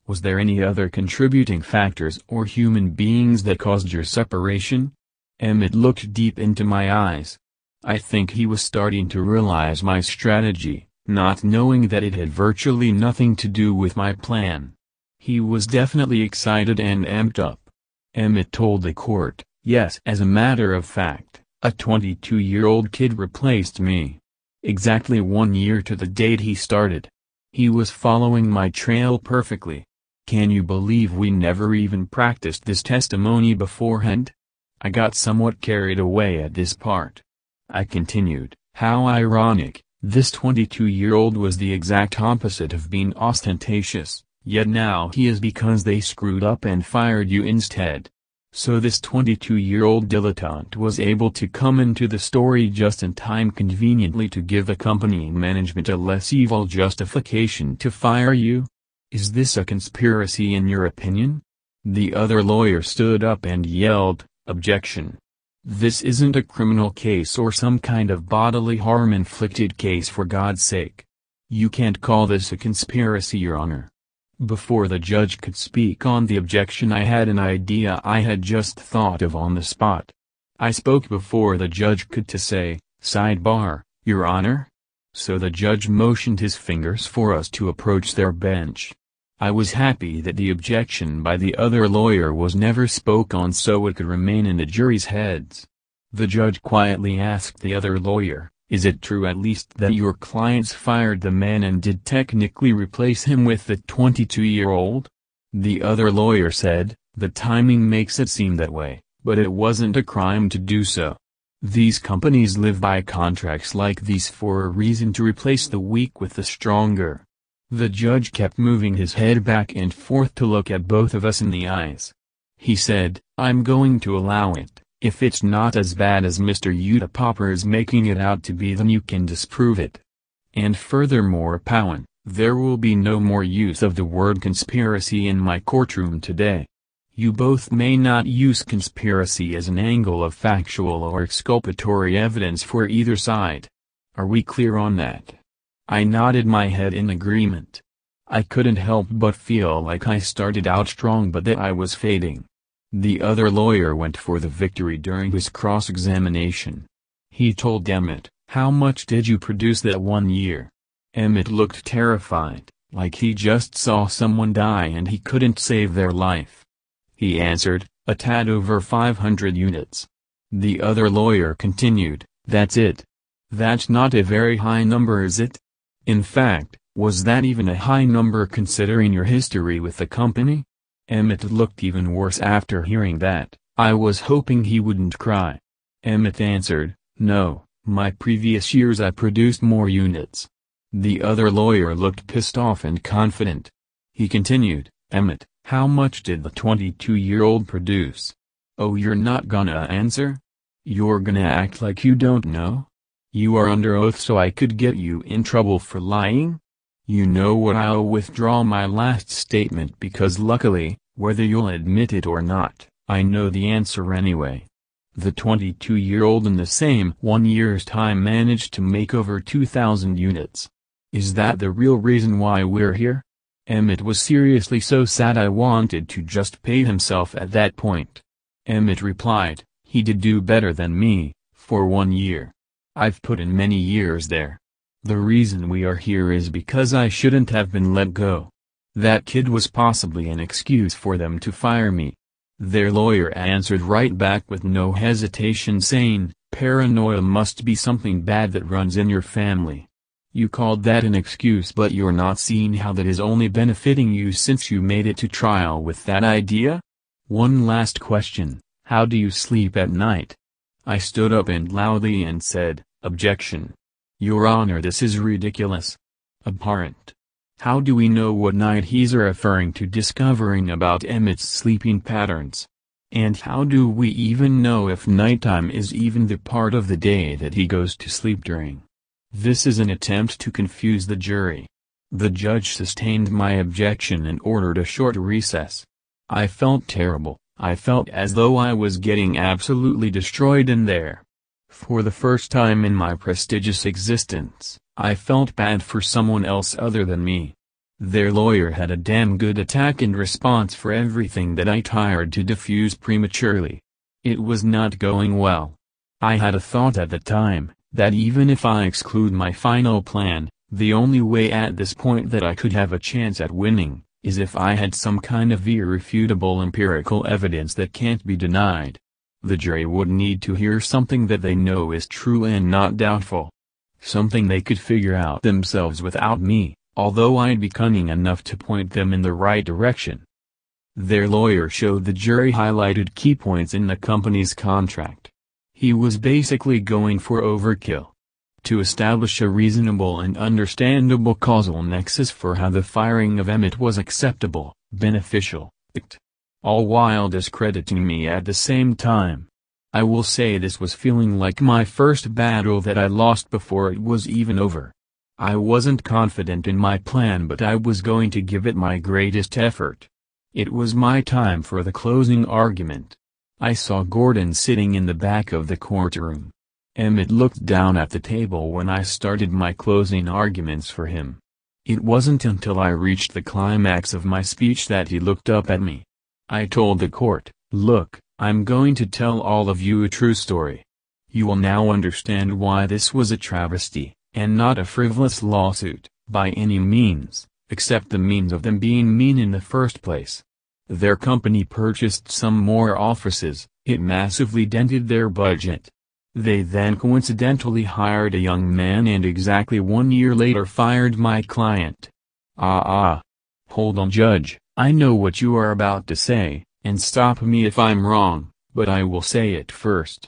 Was there any other contributing factors or human beings that caused your separation? Emmett looked deep into my eyes. I think he was starting to realize my strategy, not knowing that it had virtually nothing to do with my plan. He was definitely excited and amped up. Emmett told the court, yes, as a matter of fact, a 22-year-old kid replaced me. Exactly 1 year to the date he started. He was following my trail perfectly. Can you believe we never even practiced this testimony beforehand? I got somewhat carried away at this part. I continued, how ironic, this 22-year-old was the exact opposite of being ostentatious, yet now he is because they screwed up and fired you instead. So this 22-year-old dilettante was able to come into the story just in time, conveniently to give accompanying management a less evil justification to fire you? Is this a conspiracy in your opinion? The other lawyer stood up and yelled, "Objection! This isn't a criminal case or some kind of bodily harm inflicted case, for God's sake. You can't call this a conspiracy, Your Honor." Before the judge could speak on the objection, I had an idea I had just thought of on the spot. I spoke before the judge could to say, "Sidebar, Your Honor." So the judge motioned his fingers for us to approach their bench. I was happy that the objection by the other lawyer was never spoke on, so it could remain in the jury's heads. The judge quietly asked the other lawyer, "Is it true at least that your clients fired the man and did technically replace him with the 22-year-old?" The other lawyer said, "The timing makes it seem that way, but it wasn't a crime to do so. These companies live by contracts like these for a reason, to replace the weak with the stronger." The judge kept moving his head back and forth to look at both of us in the eyes. He said, "I'm going to allow it. If it's not as bad as Mr. Utah Popper is making it out to be, then you can disprove it. And furthermore, Powen, there will be no more use of the word conspiracy in my courtroom today. You both may not use conspiracy as an angle of factual or exculpatory evidence for either side. Are we clear on that?" I nodded my head in agreement. I couldn't help but feel like I started out strong but that I was fading. The other lawyer went for the victory during his cross-examination. He told Emmett, "How much did you produce that 1 year?" Emmett looked terrified, like he just saw someone die and he couldn't save their life. He answered, "A tad over 500 units. The other lawyer continued, "That's it. That's not a very high number, is it? In fact, was that even a high number considering your history with the company?" Emmett looked even worse after hearing that. I was hoping he wouldn't cry. Emmett answered, "No, my previous years I produced more units." The other lawyer looked pissed off and confident. He continued, "Emmett, how much did the 22-year-old produce?" "Oh, you're not gonna answer? You're gonna act like you don't know? You are under oath, so I could get you in trouble for lying? You know what, I'll withdraw my last statement because luckily, whether you'll admit it or not, I know the answer anyway. The 22-year-old in the same 1 year's time managed to make over 2,000 units. Is that the real reason why we're here?" Emmett was seriously so sad I wanted to just pay himself at that point. Emmett replied, "He did do better than me, for 1 year. I've put in many years there. The reason we are here is because I shouldn't have been let go. That kid was possibly an excuse for them to fire me." Their lawyer answered right back with no hesitation, saying, "Paranoia must be something bad that runs in your family. You called that an excuse, but you're not seeing how that is only benefiting you since you made it to trial with that idea? One last question, how do you sleep at night?" I stood up and loudly and said, "Objection. Your Honor, this is ridiculous. Abhorrent. How do we know what night he's referring to discovering about Emmett's sleeping patterns? And how do we even know if nighttime is even the part of the day that he goes to sleep during? This is an attempt to confuse the jury." The judge sustained my objection and ordered a short recess. I felt terrible. I felt as though I was getting absolutely destroyed in there. For the first time in my prestigious existence, I felt bad for someone else other than me. Their lawyer had a damn good attack and response for everything that I tried to diffuse prematurely. It was not going well. I had a thought at the time, that even if I exclude my final plan, the only way at this point that I could have a chance at winning, is if I had some kind of irrefutable empirical evidence that can't be denied. The jury would need to hear something that they know is true and not doubtful. Something they could figure out themselves without me, although I'd be cunning enough to point them in the right direction. Their lawyer showed the jury highlighted key points in the company's contract. He was basically going for overkill. To establish a reasonable and understandable causal nexus for how the firing of Emmett was acceptable, beneficial, all while discrediting me at the same time. I will say this was feeling like my first battle that I lost before it was even over. I wasn't confident in my plan, but I was going to give it my greatest effort. It was my time for the closing argument. I saw Gordon sitting in the back of the courtroom. Emmett looked down at the table when I started my closing arguments for him. It wasn't until I reached the climax of my speech that he looked up at me. I told the court, "Look, I'm going to tell all of you a true story. You will now understand why this was a travesty, and not a frivolous lawsuit, by any means, except the means of them being mean in the first place. Their company purchased some more offices, it massively dented their budget. They then coincidentally hired a young man and exactly 1 year later fired my client." Hold on, Judge, I know what you are about to say, and stop me if I'm wrong, but I will say it first.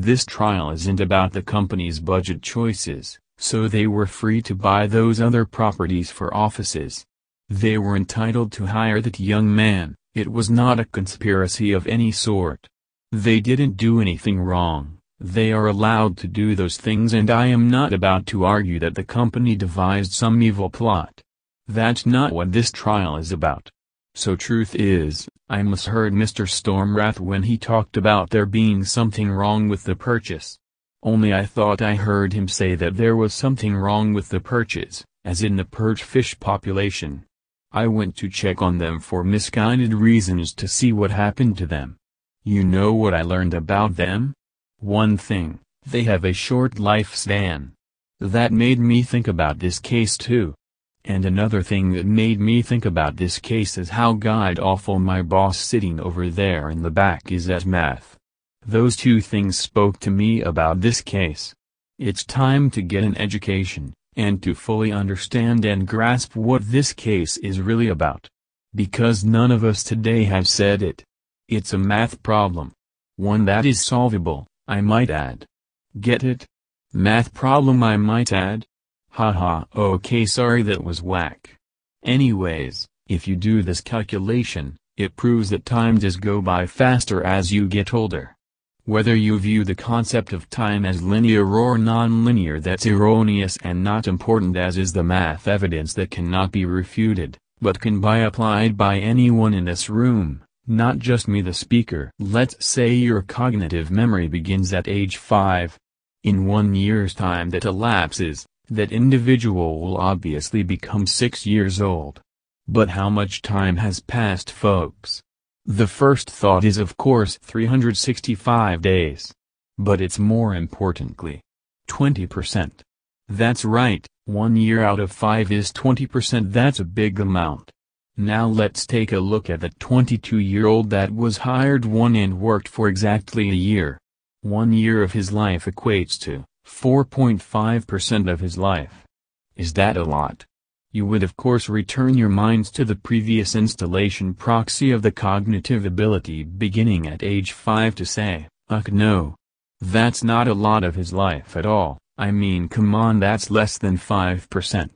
This trial isn't about the company's budget choices, so they were free to buy those other properties for offices. They were entitled to hire that young man, it was not a conspiracy of any sort. They didn't do anything wrong. They are allowed to do those things, and I am not about to argue that the company devised some evil plot. That's not what this trial is about. So truth is, I misheard Mr. Stormrath when he talked about there being something wrong with the purchase. Only I thought I heard him say that there was something wrong with the purchase, as in the perch fish population. I went to check on them for misguided reasons to see what happened to them. You know what I learned about them? One thing, they have a short lifespan. That made me think about this case too. And another thing that made me think about this case is how god-awful my boss sitting over there in the back is at math. Those two things spoke to me about this case. It's time to get an education, and to fully understand and grasp what this case is really about. Because none of us today have said it. It's a math problem. One that is solvable, I might add. Get it? Math problem, I might add? Haha, okay, sorry, that was whack. Anyways, if you do this calculation, it proves that time does go by faster as you get older. Whether you view the concept of time as linear or non-linear, that's erroneous and not important, as is the math evidence that cannot be refuted, but can be applied by anyone in this room, not just me the speaker. Let's say your cognitive memory begins at age 5. In 1 year's time that elapses, that individual will obviously become 6 years old. But how much time has passed, folks? The first thought is of course 365 days. But it's more importantly 20%. That's right, 1 year out of 5 is 20%. That's a big amount. Now let's take a look at the 22-year-old that was hired one and worked for exactly a year. 1 year of his life equates to 4.5% of his life. Is that a lot? You would of course return your minds to the previous installation proxy of the cognitive ability beginning at age 5 to say, no. That's not a lot of his life at all. I mean, come on, that's less than 5%.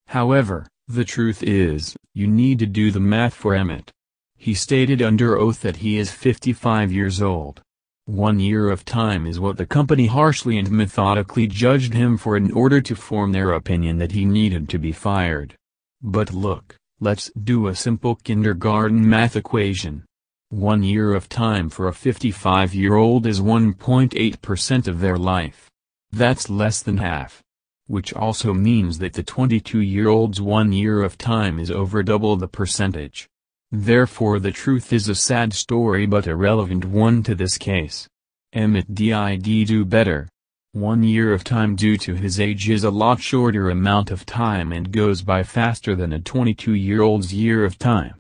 However, the truth is, you need to do the math for Emmett. He stated under oath that he is 55 years old. 1 year of time is what the company harshly and methodically judged him for in order to form their opinion that he needed to be fired. But look, let's do a simple kindergarten math equation. 1 year of time for a 55-year-old is 1.8% of their life. That's less than half. Which also means that the 22-year-old's 1 year of time is over double the percentage. Therefore the truth is a sad story but a relevant one to this case. Emmett did do better. 1 year of time due to his age is a lot shorter amount of time and goes by faster than a 22-year-old's year of time.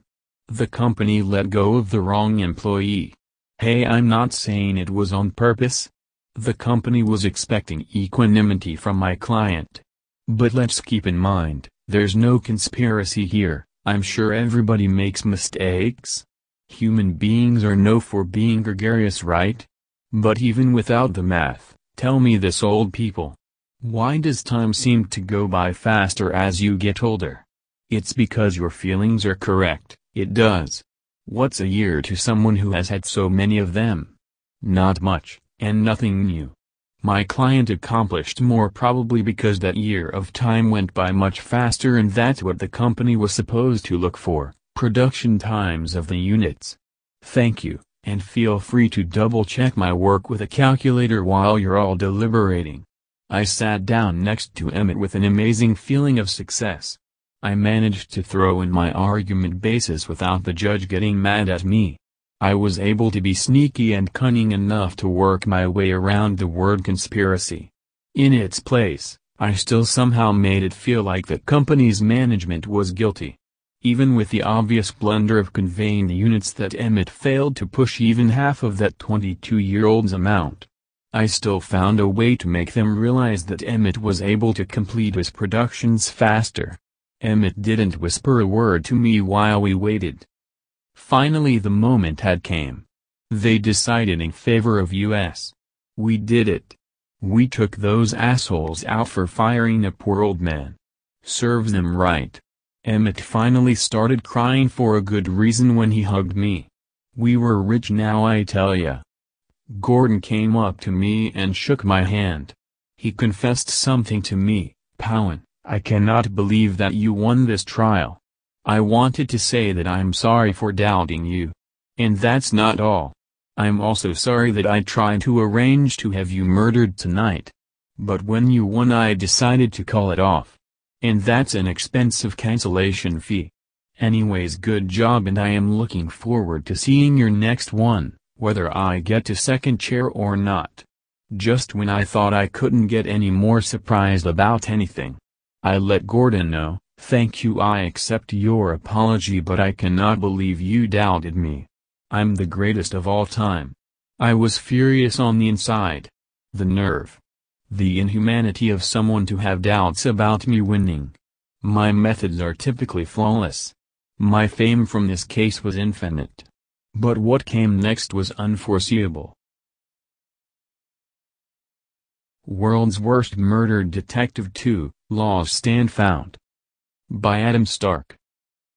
The company let go of the wrong employee. Hey, I'm not saying it was on purpose. The company was expecting equanimity from my client. But let's keep in mind, there's no conspiracy here. I'm sure everybody makes mistakes. Human beings are known for being gregarious, right? But even without the math, tell me this, old people. Why does time seem to go by faster as you get older? It's because your feelings are correct, it does. What's a year to someone who has had so many of them? Not much, and nothing new. My client accomplished more probably because that year of time went by much faster, and that's what the company was supposed to look for, production times of the units. Thank you, and feel free to double-check my work with a calculator while you're all deliberating. I sat down next to Emmett with an amazing feeling of success. I managed to throw in my argument basis without the judge getting mad at me. I was able to be sneaky and cunning enough to work my way around the word conspiracy. In its place, I still somehow made it feel like the company's management was guilty. Even with the obvious blunder of conveying the units that Emmett failed to push even half of that 22-year-old's amount, I still found a way to make them realize that Emmett was able to complete his productions faster. Emmett didn't whisper a word to me while we waited. Finally the moment had came. They decided in favor of us. We did it. We took those assholes out for firing a poor old man. Serves them right. Emmett finally started crying for a good reason when he hugged me. We were rich now, I tell ya. Gordon came up to me and shook my hand. He confessed something to me. Powen, I cannot believe that you won this trial. I wanted to say that I'm sorry for doubting you. And that's not all. I'm also sorry that I tried to arrange to have you murdered tonight. But when you won I decided to call it off. And that's an expensive cancellation fee. Anyways, good job, and I am looking forward to seeing your next one, whether I get to second chair or not. Just when I thought I couldn't get any more surprised about anything, I let Gordon know, thank you, I accept your apology, but I cannot believe you doubted me. I'm the greatest of all time. I was furious on the inside. The nerve. The inhumanity of someone to have doubts about me winning. My methods are typically flawless. My fame from this case was infinite. But what came next was unforeseeable. World's Worst Murder Detective 2, Laws Stand Found. By Adam Stark.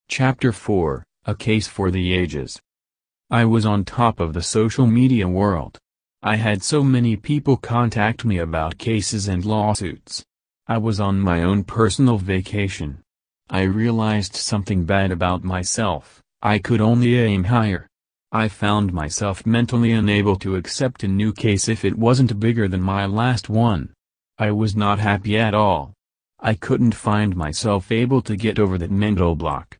Chapter 4, A Case for the Ages. I was on top of the social media world. I had so many people contact me about cases and lawsuits. I was on my own personal vacation. I realized something bad about myself. I could only aim higher. I found myself mentally unable to accept a new case if it wasn't bigger than my last one. I was not happy at all. I couldn't find myself able to get over that mental block.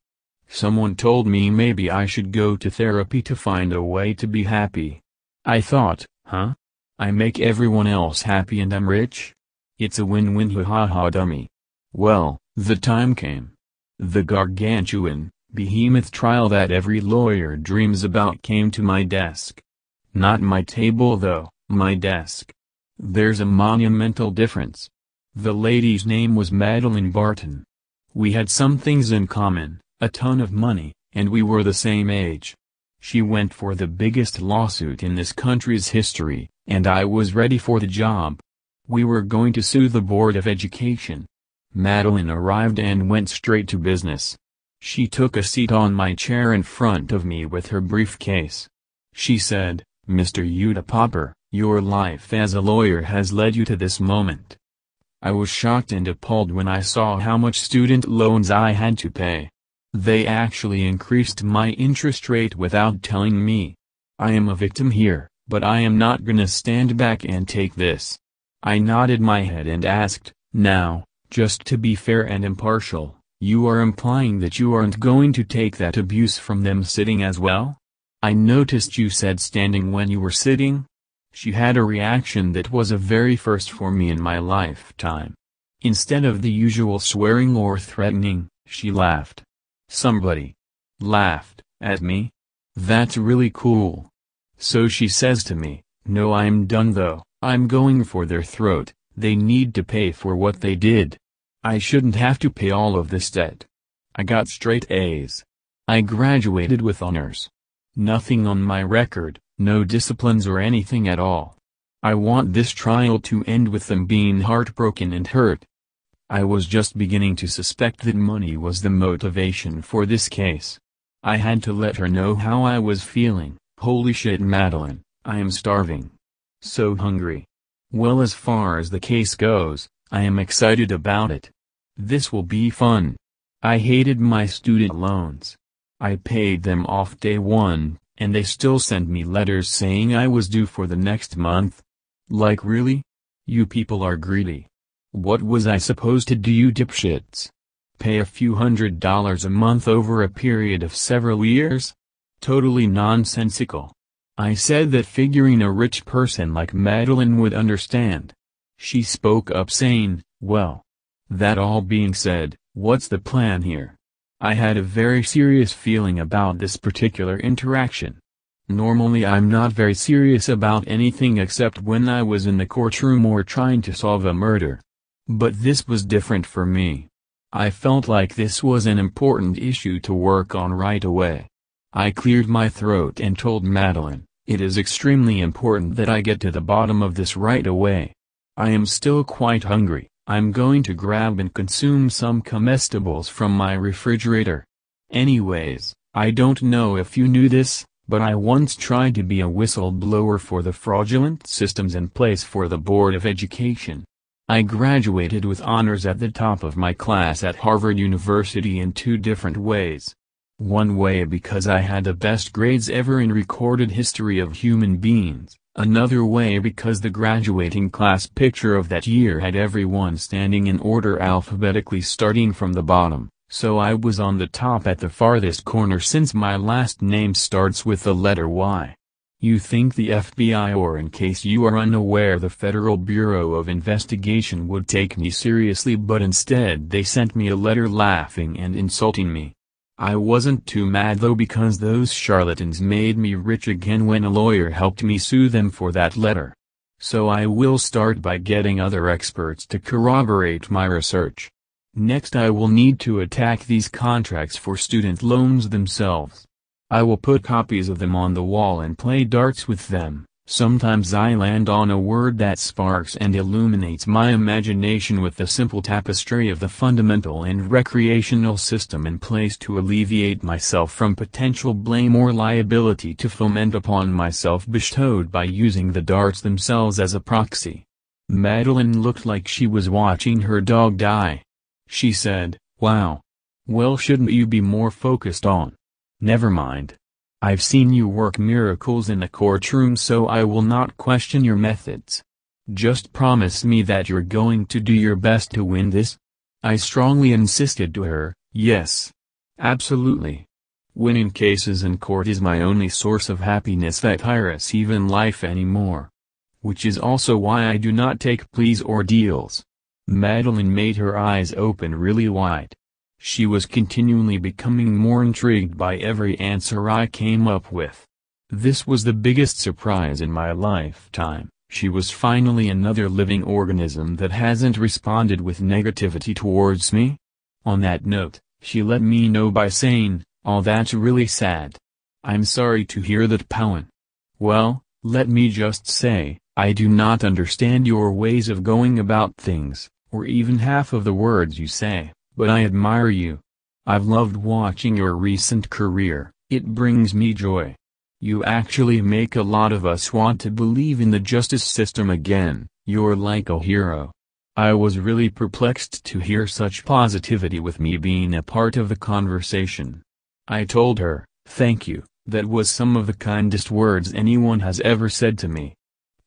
Someone told me maybe I should go to therapy to find a way to be happy. I thought, huh? I make everyone else happy and I'm rich? It's a win-win, ha ha dummy. Well, the time came. The gargantuan, behemoth trial that every lawyer dreams about came to my desk. Not my table though, my desk. There's a monumental difference. The lady's name was Madeline Barton. We had some things in common, a ton of money, and we were the same age. She went for the biggest lawsuit in this country's history, and I was ready for the job. We were going to sue the Board of Education. Madeline arrived and went straight to business. She took a seat on my chair in front of me with her briefcase. She said, "Mr. Yuta Popper, your life as a lawyer has led you to this moment." I was shocked and appalled when I saw how much student loans I had to pay. They actually increased my interest rate without telling me. I am a victim here, but I am not gonna stand back and take this. I nodded my head and asked, "Now, just to be fair and impartial, you are implying that you aren't going to take that abuse from them sitting as well? I noticed you said standing when you were sitting." She had a reaction that was a very first for me in my lifetime. Instead of the usual swearing or threatening, she laughed. Somebody laughed at me? That's really cool. So she says to me, "No, I'm done though, I'm going for their throat, they need to pay for what they did. I shouldn't have to pay all of this debt. I got straight A's. I graduated with honors. Nothing on my record, no disciplines or anything at all. I want this trial to end with them being heartbroken and hurt." I was just beginning to suspect that money was the motivation for this case. I had to let her know how I was feeling. Holy shit, Madeline, I am starving. So hungry. Well, as far as the case goes, I am excited about it. This will be fun. I hated my student loans. I paid them off day one, and they still sent me letters saying I was due for the next month. Like, really? You people are greedy. What was I supposed to do, you dipshits? Pay a few $100s a month over a period of several years? Totally nonsensical. I said that figuring a rich person like Madeline would understand. She spoke up saying, well, that all being said, what's the plan here? I had a very serious feeling about this particular interaction. Normally I'm not very serious about anything except when I was in the courtroom or trying to solve a murder. But this was different for me. I felt like this was an important issue to work on right away. I cleared my throat and told Madeline, it is extremely important that I get to the bottom of this right away. I am still quite hungry. I'm going to grab and consume some comestibles from my refrigerator. Anyways, I don't know if you knew this, but I once tried to be a whistleblower for the fraudulent systems in place for the Board of Education. I graduated with honors at the top of my class at Harvard University in 2 different ways. One way because I had the best grades ever in recorded history of human beings. Another way because the graduating class picture of that year had everyone standing in order alphabetically starting from the bottom, so I was on the top at the farthest corner since my last name starts with the letter Y. You think the FBI, or in case you are unaware, the Federal Bureau of Investigation, would take me seriously, but instead they sent me a letter laughing and insulting me. I wasn't too mad though, because those charlatans made me rich again when a lawyer helped me sue them for that letter. So I will start by getting other experts to corroborate my research. Next I will need to attack these contracts for student loans themselves. I will put copies of them on the wall and play darts with them. Sometimes I land on a word that sparks and illuminates my imagination with the simple tapestry of the fundamental and recreational system in place to alleviate myself from potential blame or liability to foment upon myself bestowed by using the darts themselves as a proxy. Madeline looked like she was watching her dog die. She said, "Wow. Well, shouldn't you be more focused on? Never mind. I've seen you work miracles in the courtroom, so I will not question your methods. Just promise me that you're going to do your best to win this." I strongly insisted to her, "Yes. Absolutely. Winning cases in court is my only source of happiness that I receive in life anymore. Which is also why I do not take pleas or deals." Madeline made her eyes open really wide. She was continually becoming more intrigued by every answer I came up with. This was the biggest surprise in my lifetime. She was finally another living organism that hasn't responded with negativity towards me. On that note, she let me know by saying, "Oh, that's really sad. I'm sorry to hear that, Powen. Well, let me just say, I do not understand your ways of going about things, or even half of the words you say. But I admire you. I've loved watching your recent career. It brings me joy. You actually make a lot of us want to believe in the justice system again. You're like a hero." I was really perplexed to hear such positivity with me being a part of the conversation. I told her, "Thank you, that was some of the kindest words anyone has ever said to me.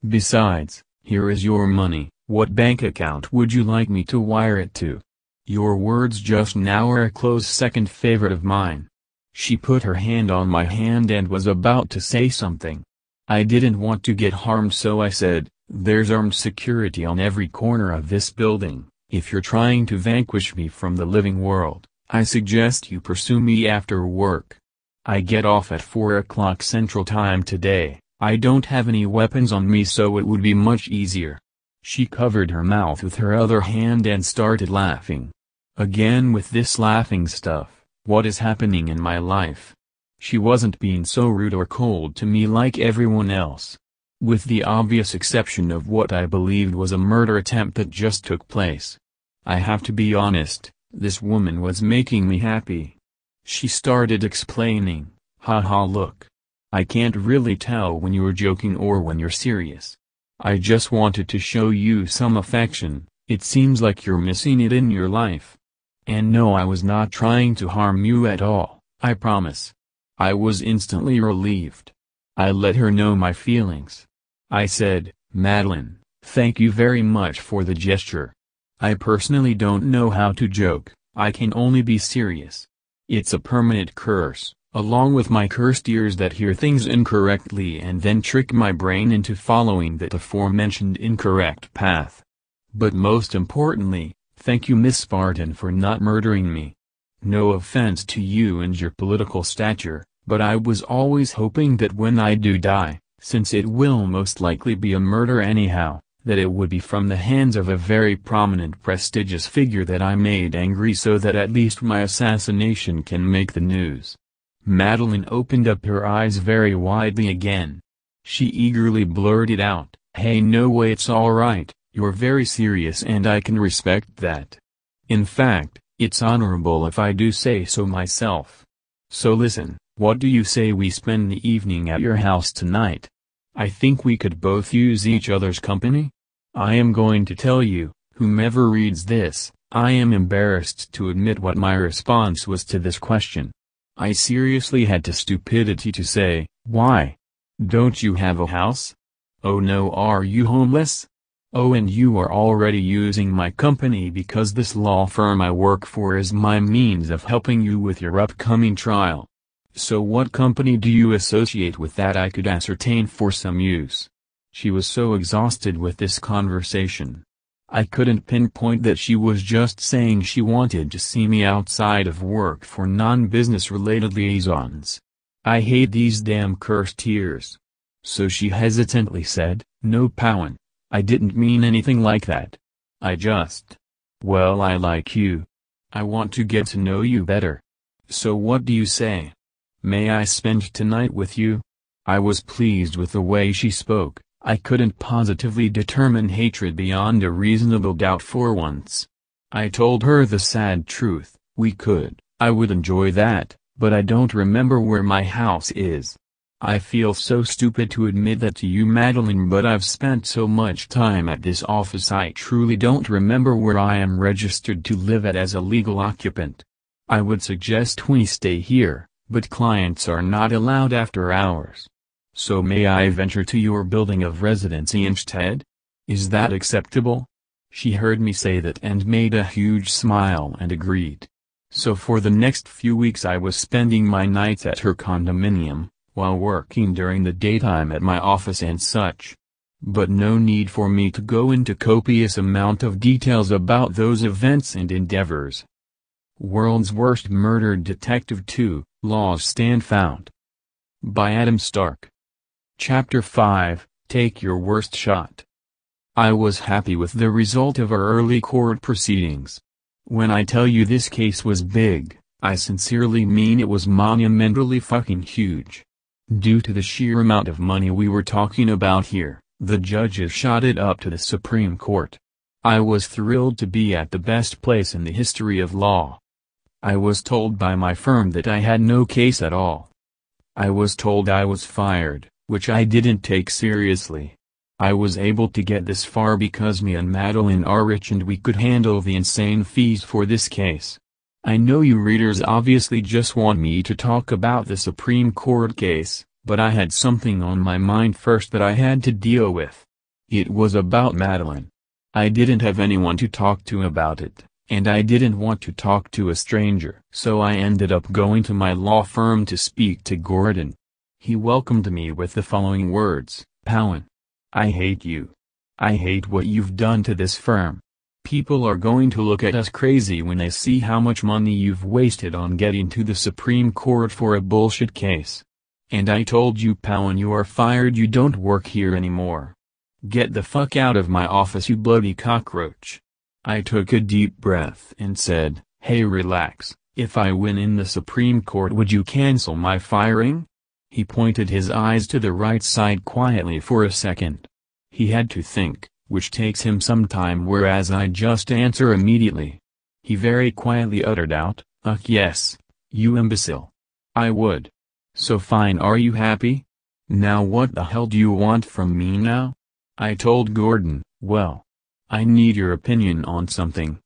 Besides, here is your money. What bank account would you like me to wire it to? Your words just now are a close second favorite of mine." She put her hand on my hand and was about to say something. I didn't want to get harmed, so I said, "There's armed security on every corner of this building. If you're trying to vanquish me from the living world, I suggest you pursue me after work. I get off at 4 o'clock Central Time today. I don't have any weapons on me, so it would be much easier." She covered her mouth with her other hand and started laughing. Again with this laughing stuff. What is happening in my life? She wasn't being so rude or cold to me like everyone else. With the obvious exception of what I believed was a murder attempt that just took place. I have to be honest, this woman was making me happy. She started explaining, haha, look. I can't really tell when you're joking or when you're serious. I just wanted to show you some affection. It seems like you're missing it in your life. And no, I was not trying to harm you at all, I promise. I was instantly relieved. I let her know my feelings. I said, Madeline, thank you very much for the gesture. I personally don't know how to joke, I can only be serious. It's a permanent curse, along with my cursed ears that hear things incorrectly and then trick my brain into following that aforementioned incorrect path. But most importantly, thank you Miss Spartan for not murdering me. No offense to you and your political stature, but I was always hoping that when I do die, since it will most likely be a murder anyhow, that it would be from the hands of a very prominent prestigious figure that I made angry so that at least my assassination can make the news. Madeline opened up her eyes very widely again. She eagerly blurted out, hey, no way, it's alright, you're very serious and I can respect that. In fact, it's honorable if I do say so myself. So listen, what do you say we spend the evening at your house tonight? I think we could both use each other's company. I am going to tell you, whomever reads this, I am embarrassed to admit what my response was to this question. I seriously had the stupidity to say, why? Don't you have a house? Oh no, are you homeless? Oh, and you are already using my company because this law firm I work for is my means of helping you with your upcoming trial. So what company do you associate with that I could ascertain for some use? She was so exhausted with this conversation. I couldn't pinpoint that she was just saying she wanted to see me outside of work for non-business related liaisons. I hate these damn cursed ears. So she hesitantly said, no Powen, I didn't mean anything like that. Well, I like you. I want to get to know you better. So what do you say? May I spend tonight with you? I was pleased with the way she spoke. I couldn't positively determine hatred beyond a reasonable doubt for once. I told her the sad truth, we could, I would enjoy that, but I don't remember where my house is. I feel so stupid to admit that to you Madeline, but I've spent so much time at this office I truly don't remember where I am registered to live at as a legal occupant. I would suggest we stay here, but clients are not allowed after hours. So may I venture to your building of residency instead? Is that acceptable? She heard me say that and made a huge smile and agreed. So for the next few weeks I was spending my nights at her condominium, while working during the daytime at my office and such. But no need for me to go into copious amount of details about those events and endeavors. World's Worst Murder Detective 2, Laws Stand Found. By Adam Stark. Chapter 5, Take Your Worst Shot. I was happy with the result of our early court proceedings. When I tell you this case was big, I sincerely mean it was monumentally fucking huge. Due to the sheer amount of money we were talking about here, the judges shot it up to the Supreme Court. I was thrilled to be at the best place in the history of law. I was told by my firm that I had no case at all. I was told I was fired, which I didn't take seriously. I was able to get this far because me and Madeline are rich and we could handle the insane fees for this case. I know you readers obviously just want me to talk about the Supreme Court case, but I had something on my mind first that I had to deal with. It was about Madeline. I didn't have anyone to talk to about it, and I didn't want to talk to a stranger. So I ended up going to my law firm to speak to Gordon. He welcomed me with the following words, Powen. I hate you. I hate what you've done to this firm. People are going to look at us crazy when they see how much money you've wasted on getting to the Supreme Court for a bullshit case. And I told you Powen, you are fired, you don't work here anymore. Get the fuck out of my office, you bloody cockroach. I took a deep breath and said, hey, relax, if I win in the Supreme Court would you cancel my firing? He pointed his eyes to the right side quietly for a second. He had to think, which takes him some time, whereas I just answer immediately. He very quietly uttered out, yes, You imbecile. I would. So fine, are you happy? Now what the hell do you want from me now? I told Gordon, well, I need your opinion on something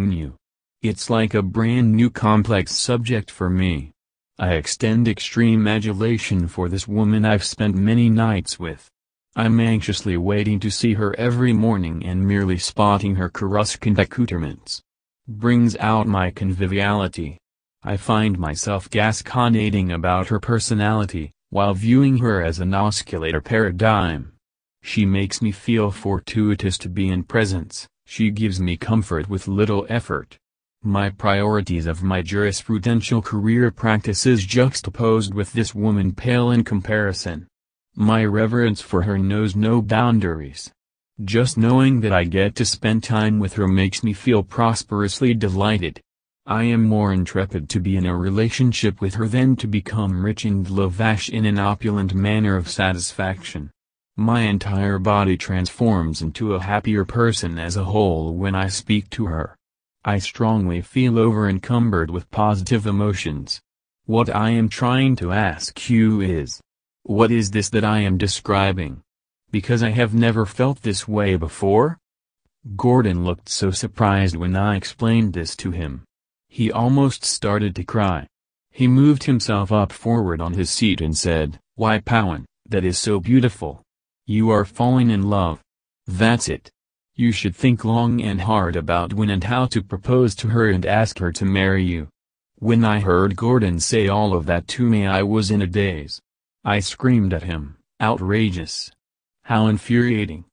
new. It's like a brand new complex subject for me. I extend extreme adulation for this woman I've spent many nights with. I'm anxiously waiting to see her every morning, and merely spotting her coruscant accoutrements brings out my conviviality. I find myself gasconading about her personality, while viewing her as an oscillator paradigm. She makes me feel fortuitous to be in presence, she gives me comfort with little effort. My priorities of my jurisprudential career practices juxtaposed with this woman pale in comparison. My reverence for her knows no boundaries. Just knowing that I get to spend time with her makes me feel prosperously delighted. I am more intrepid to be in a relationship with her than to become rich and lavish in an opulent manner of satisfaction. My entire body transforms into a happier person as a whole when I speak to her. I strongly feel over-encumbered with positive emotions. What I am trying to ask you is, what is this that I am describing? Because I have never felt this way before? Gordon looked so surprised when I explained this to him. He almost started to cry. He moved himself up forward on his seat and said, "Why, Powen, that is so beautiful. You are falling in love. That's it. You should think long and hard about when and how to propose to her and ask her to marry you." When I heard Gordon say all of that to me, I was in a daze. I screamed at him, outrageous. How infuriating.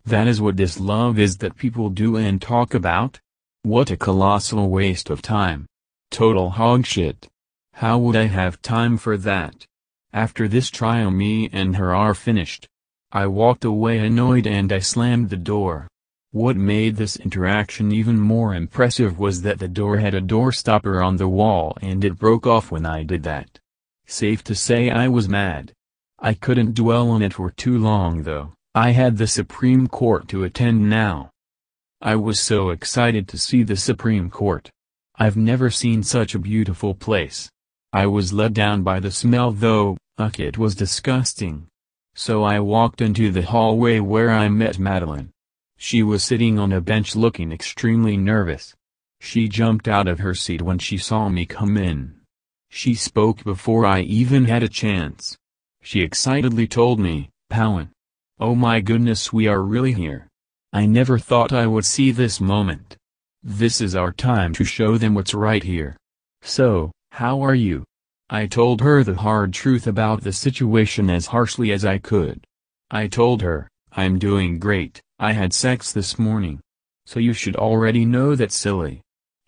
That is what this love is that people do and talk about? What a colossal waste of time. Total hogshit. How would I have time for that? After this trial, me and her are finished. I walked away annoyed and I slammed the door. What made this interaction even more impressive was that the door had a door stopper on the wall and it broke off when I did that. Safe to say I was mad. I couldn't dwell on it for too long though. I had the Supreme Court to attend now. I was so excited to see the Supreme Court. I've never seen such a beautiful place. I was let down by the smell though, it was disgusting. So I walked into the hallway where I met Madeline. She was sitting on a bench looking extremely nervous. She jumped out of her seat when she saw me come in. She spoke before I even had a chance. She excitedly told me, "Powen. Oh my goodness, we are really here. I never thought I would see this moment. This is our time to show them what's right here. So, how are you?" I told her the hard truth about the situation as harshly as I could. I told her, "I'm doing great, I had sex this morning. So you should already know that's silly.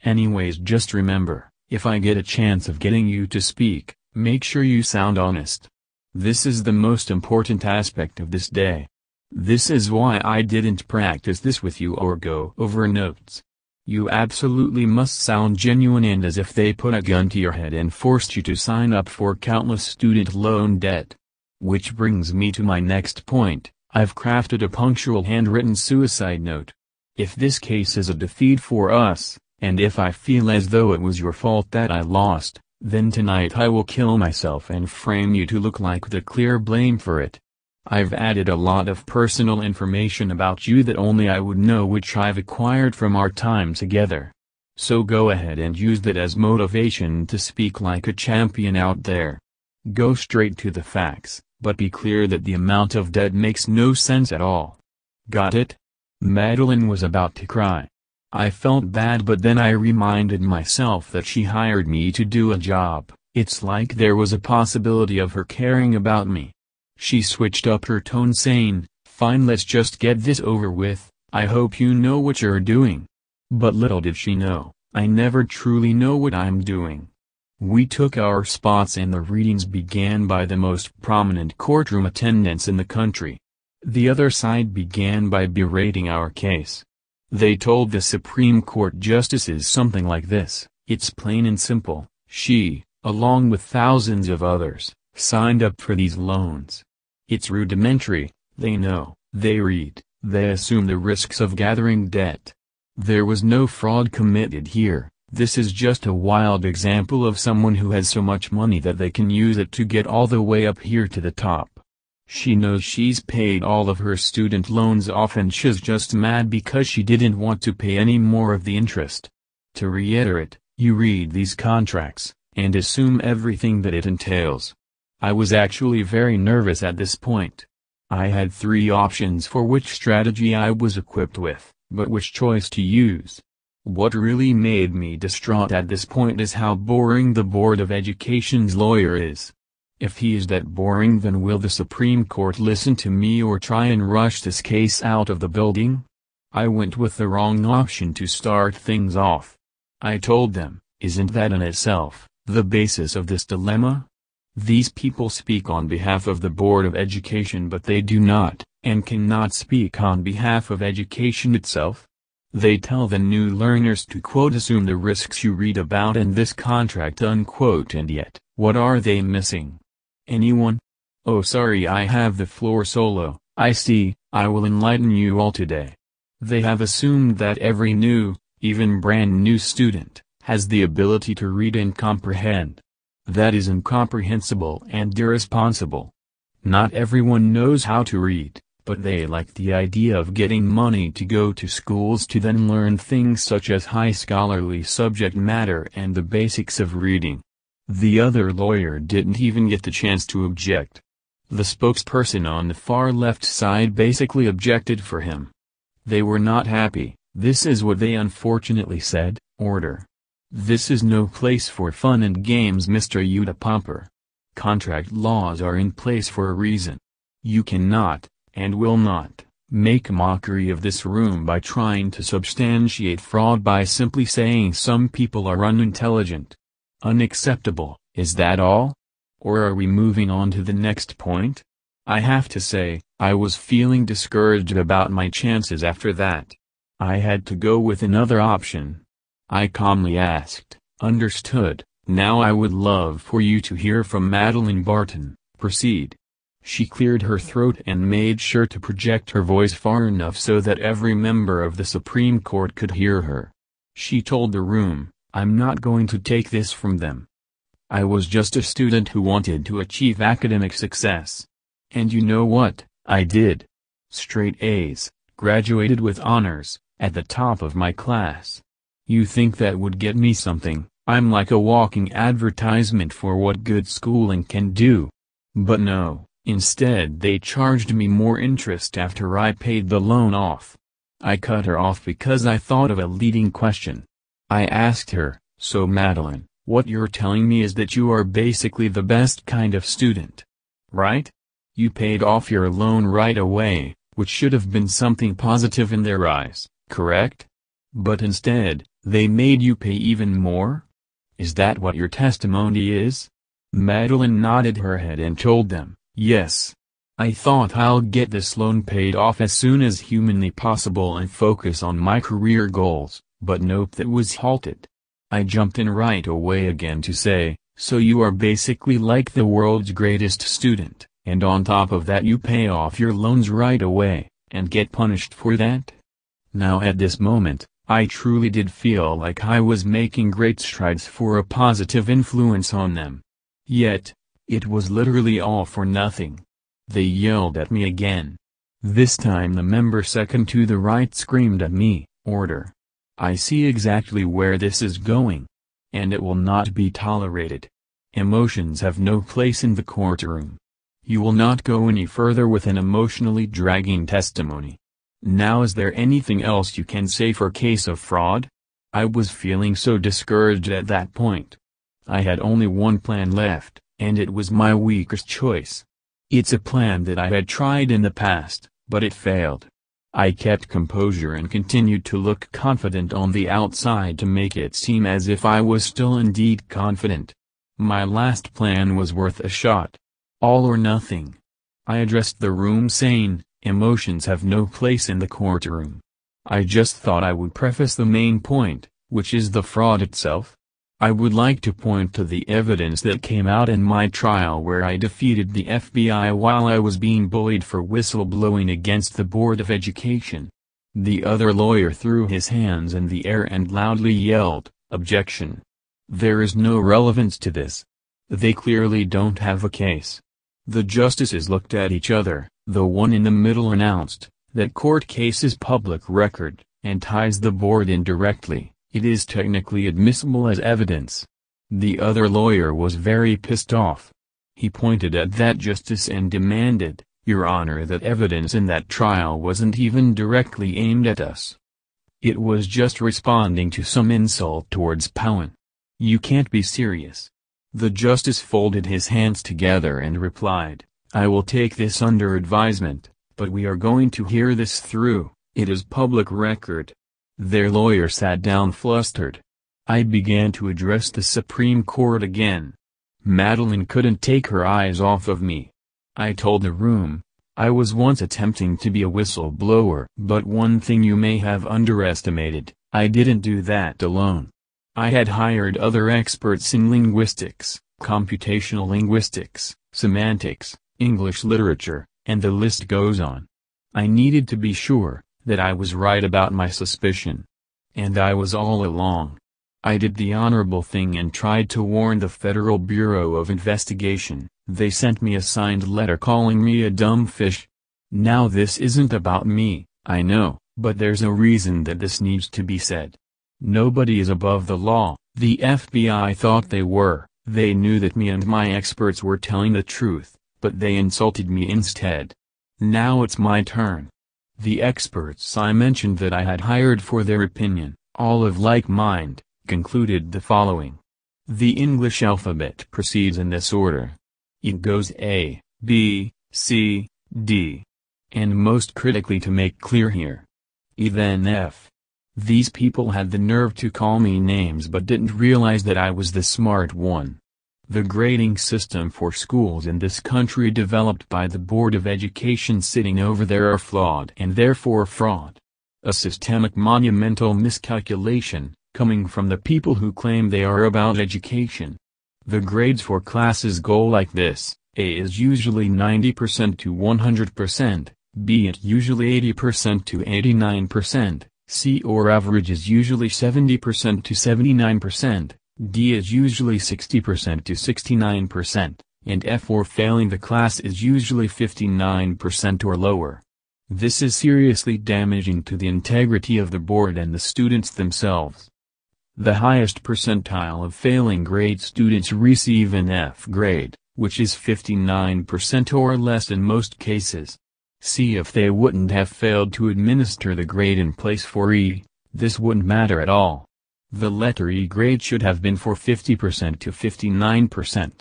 Anyways, just remember, if I get a chance of getting you to speak, make sure you sound honest. This is the most important aspect of this day. This is why I didn't practice this with you or go over notes. You absolutely must sound genuine and as if they put a gun to your head and forced you to sign up for countless student loan debt. Which brings me to my next point. I've crafted a punctual handwritten suicide note. If this case is a defeat for us, and if I feel as though it was your fault that I lost, then tonight I will kill myself and frame you to look like the clear blame for it. I've added a lot of personal information about you that only I would know, which I've acquired from our time together. So go ahead and use that as motivation to speak like a champion out there. Go straight to the facts, but be clear that the amount of debt makes no sense at all. Got it?" Madeline was about to cry. I felt bad, but then I reminded myself that she hired me to do a job. It's like there was a possibility of her caring about me. She switched up her tone, saying, "Fine, let's just get this over with. I hope you know what you're doing." But little did she know, I never truly know what I'm doing. We took our spots and the readings began by the most prominent courtroom attendants in the country. The other side began by berating our case. They told the Supreme Court justices something like this: "It's plain and simple, she, along with thousands of others, signed up for these loans. It's rudimentary, they know, they read, they assume the risks of gathering debt. There was no fraud committed here, This is just a wild example of someone who has so much money that they can use it to get all the way up here to the top. She knows she's paid all of her student loans off and she's just mad because she didn't want to pay any more of the interest. To reiterate, you read these contracts, and assume everything that it entails. I was actually very nervous at this point. I had 3 options for which strategy I was equipped with, but which choice to use. What really made me distraught at this point is how boring the Board of Education's lawyer is. If he is that boring, then will the Supreme Court listen to me or try and rush this case out of the building? I went with the wrong option to start things off. I told them, isn't that in itself the basis of this dilemma? These people speak on behalf of the Board of Education, but they do not, and cannot speak on behalf of education itself. They tell the new learners to quote assume the risks you read about in this contract unquote, and yet, what are they missing? Anyone? Oh, sorry, I have the floor solo. I see. I will enlighten you all today. They have assumed that every new, even brand new student, has the ability to read and comprehend. That is incomprehensible and irresponsible. Not everyone knows how to read, but they like the idea of getting money to go to schools to then learn things such as high scholarly subject matter and the basics of reading. The other lawyer didn't even get the chance to object. The spokesperson on the far left side basically objected for him. They were not happy. This is what they unfortunately said: order. This is no place for fun and games, Mr. Yuta Pomper. Contract laws are in place for a reason. You cannot, and will not, make mockery of this room by trying to substantiate fraud by simply saying some people are unintelligent. Unacceptable. Is that all? Or are we moving on to the next point? I have to say, I was feeling discouraged about my chances after that. I had to go with another option. I calmly asked, understood. Now I would love for you to hear from Madeline Barton. Proceed. She cleared her throat and made sure to project her voice far enough so that every member of the Supreme Court could hear her. She told the room, I'm not going to take this from them. I was just a student who wanted to achieve academic success. And you know what, I did. Straight A's, graduated with honors, at the top of my class. You think that would get me something? I'm like a walking advertisement for what good schooling can do. But no, instead they charged me more interest after I paid the loan off. I cut her off because I thought of a leading question. I asked her, so Madeline, what you're telling me is that you are basically the best kind of student, right? You paid off your loan right away, which should have been something positive in their eyes, correct? But instead, they made you pay even more? Is that what your testimony is? Madeline nodded her head and told them, yes. I thought I'll get this loan paid off as soon as humanly possible and focus on my career goals, but nope, that was halted. I jumped in right away again to say, so you are basically like the world's greatest student, and on top of that you pay off your loans right away, and get punished for that? Now at this moment, I truly did feel like I was making great strides for a positive influence on them. Yet, it was literally all for nothing. They yelled at me again. This time the member second to the right screamed at me, order. I see exactly where this is going. And it will not be tolerated. Emotions have no place in the courtroom. You will not go any further with an emotionally dragging testimony. Now is there anything else you can say for case of fraud? I was feeling so discouraged at that point. I had only one plan left, and it was my weakest choice. It's a plan that I had tried in the past, but it failed. I kept composure and continued to look confident on the outside to make it seem as if I was still indeed confident. My last plan was worth a shot. All or nothing. I addressed the room saying, emotions have no place in the courtroom. I just thought I would preface the main point, which is the fraud itself. I would like to point to the evidence that came out in my trial where I defeated the FBI while I was being bullied for whistleblowing against the Board of Education. The other lawyer threw his hands in the air and loudly yelled, Objection. There is no relevance to this. They clearly don't have a case. The justices looked at each other. The one in the middle announced, "That court case is public record, and ties the board indirectly. It is technically admissible as evidence." The other lawyer was very pissed off. He pointed at that justice and demanded, "Your Honor, that evidence in that trial wasn't even directly aimed at us. It was just responding to some insult towards Powen. You can't be serious." The justice folded his hands together and replied, "I will take this under advisement, but we are going to hear this through. It is public record." Their lawyer sat down flustered. I began to address the Supreme Court again. Madeline couldn't take her eyes off of me. I told the room, "I was once attempting to be a whistleblower, but one thing you may have underestimated, I didn't do that alone. I had hired other experts in linguistics, computational linguistics, semantics, English literature, and the list goes on. I needed to be sure that I was right about my suspicion. And I was all along. I did the honorable thing and tried to warn the Federal Bureau of Investigation. They sent me a signed letter calling me a dumb fish. Now this isn't about me, I know, but there's a reason that this needs to be said. Nobody is above the law. The FBI thought they were. They knew that me and my experts were telling the truth, but they insulted me instead. Now it's my turn. The experts I mentioned that I had hired for their opinion, all of like mind, concluded the following. The English alphabet proceeds in this order. It goes A, B, C, D. And most critically, to make clear here, E then F. These people had the nerve to call me names but didn't realize that I was the smart one. The grading system for schools in this country developed by the Board of Education sitting over there are flawed and therefore fraud. A systemic monumental miscalculation, coming from the people who claim they are about education. The grades for classes go like this: A is usually 90% to 100%, B is usually 80% to 89%, C or average is usually 70% to 79%, D is usually 60% to 69%, and F or failing the class is usually 59% or lower. This is seriously damaging to the integrity of the board and the students themselves. The highest percentile of failing grade students receive an F grade, which is 59% or less in most cases. See, if they wouldn't have failed to administer the grade in place for E, this wouldn't matter at all. The letter E grade should have been for 50% to 59%.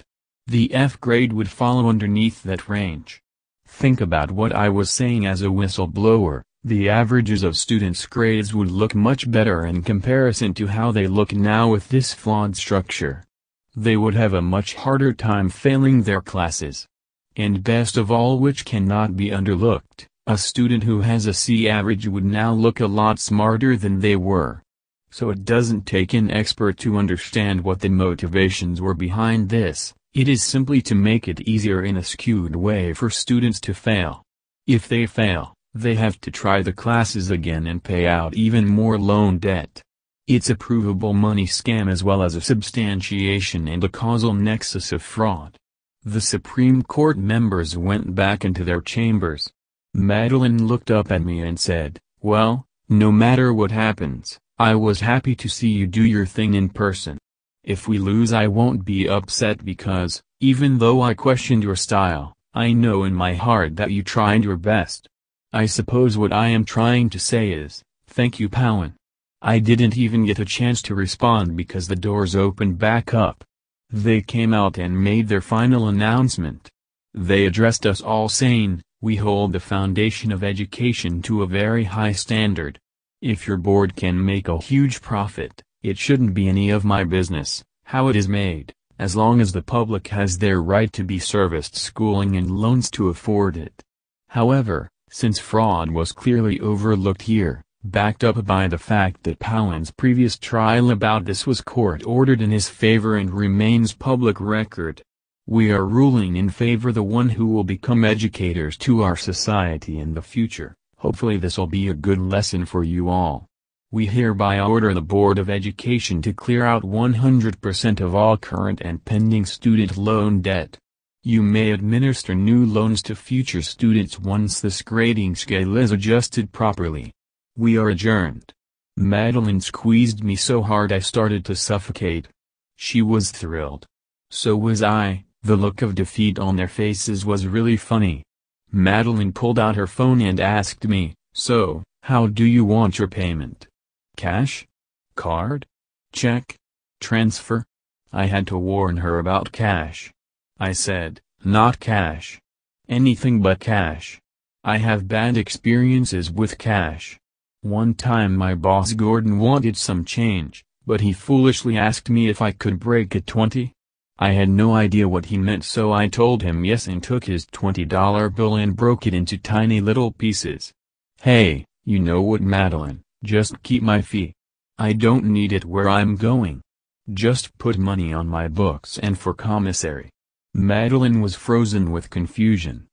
The F grade would follow underneath that range. Think about what I was saying as a whistleblower. The averages of students' grades would look much better in comparison to how they look now with this flawed structure. They would have a much harder time failing their classes. And best of all, which cannot be underlooked, a student who has a C average would now look a lot smarter than they were. So it doesn't take an expert to understand what the motivations were behind this. It is simply to make it easier in a skewed way for students to fail. If they fail, they have to try the classes again and pay out even more loan debt. It's a provable money scam as well as a substantiation and a causal nexus of fraud. The Supreme Court members went back into their chambers. Madeline looked up at me and said, "Well, no matter what happens, I was happy to see you do your thing in person. If we lose, I won't be upset because, even though I questioned your style, I know in my heart that you tried your best. I suppose what I am trying to say is, thank you, Powen." I didn't even get a chance to respond because the doors opened back up. They came out and made their final announcement. They addressed us all saying, "We hold the foundation of education to a very high standard. If your board can make a huge profit, it shouldn't be any of my business how it is made, as long as the public has their right to be serviced schooling and loans to afford it. However, since fraud was clearly overlooked here, backed up by the fact that Powen's previous trial about this was court-ordered in his favor and remains public record, we are ruling in favor the one who will become educators to our society in the future. Hopefully this'll be a good lesson for you all. We hereby order the Board of Education to clear out 100% of all current and pending student loan debt. You may administer new loans to future students once this grading scale is adjusted properly. We are adjourned. Madeline squeezed me so hard I started to suffocate. She was thrilled. So was I. The look of defeat on their faces was really funny. Madeline pulled out her phone and asked me, "So, how do you want your payment? Cash? Card? Check? Transfer?" I had to warn her about cash. I said, "Not cash. Anything but cash. I have bad experiences with cash. One time my boss Gordon wanted some change, but he foolishly asked me if I could break a 20. I had no idea what he meant, so I told him yes and took his $20 bill and broke it into tiny little pieces. Hey, you know what, Madeline, just keep my fee. I don't need it where I'm going. Just put money on my books and for commissary." Madeline was frozen with confusion.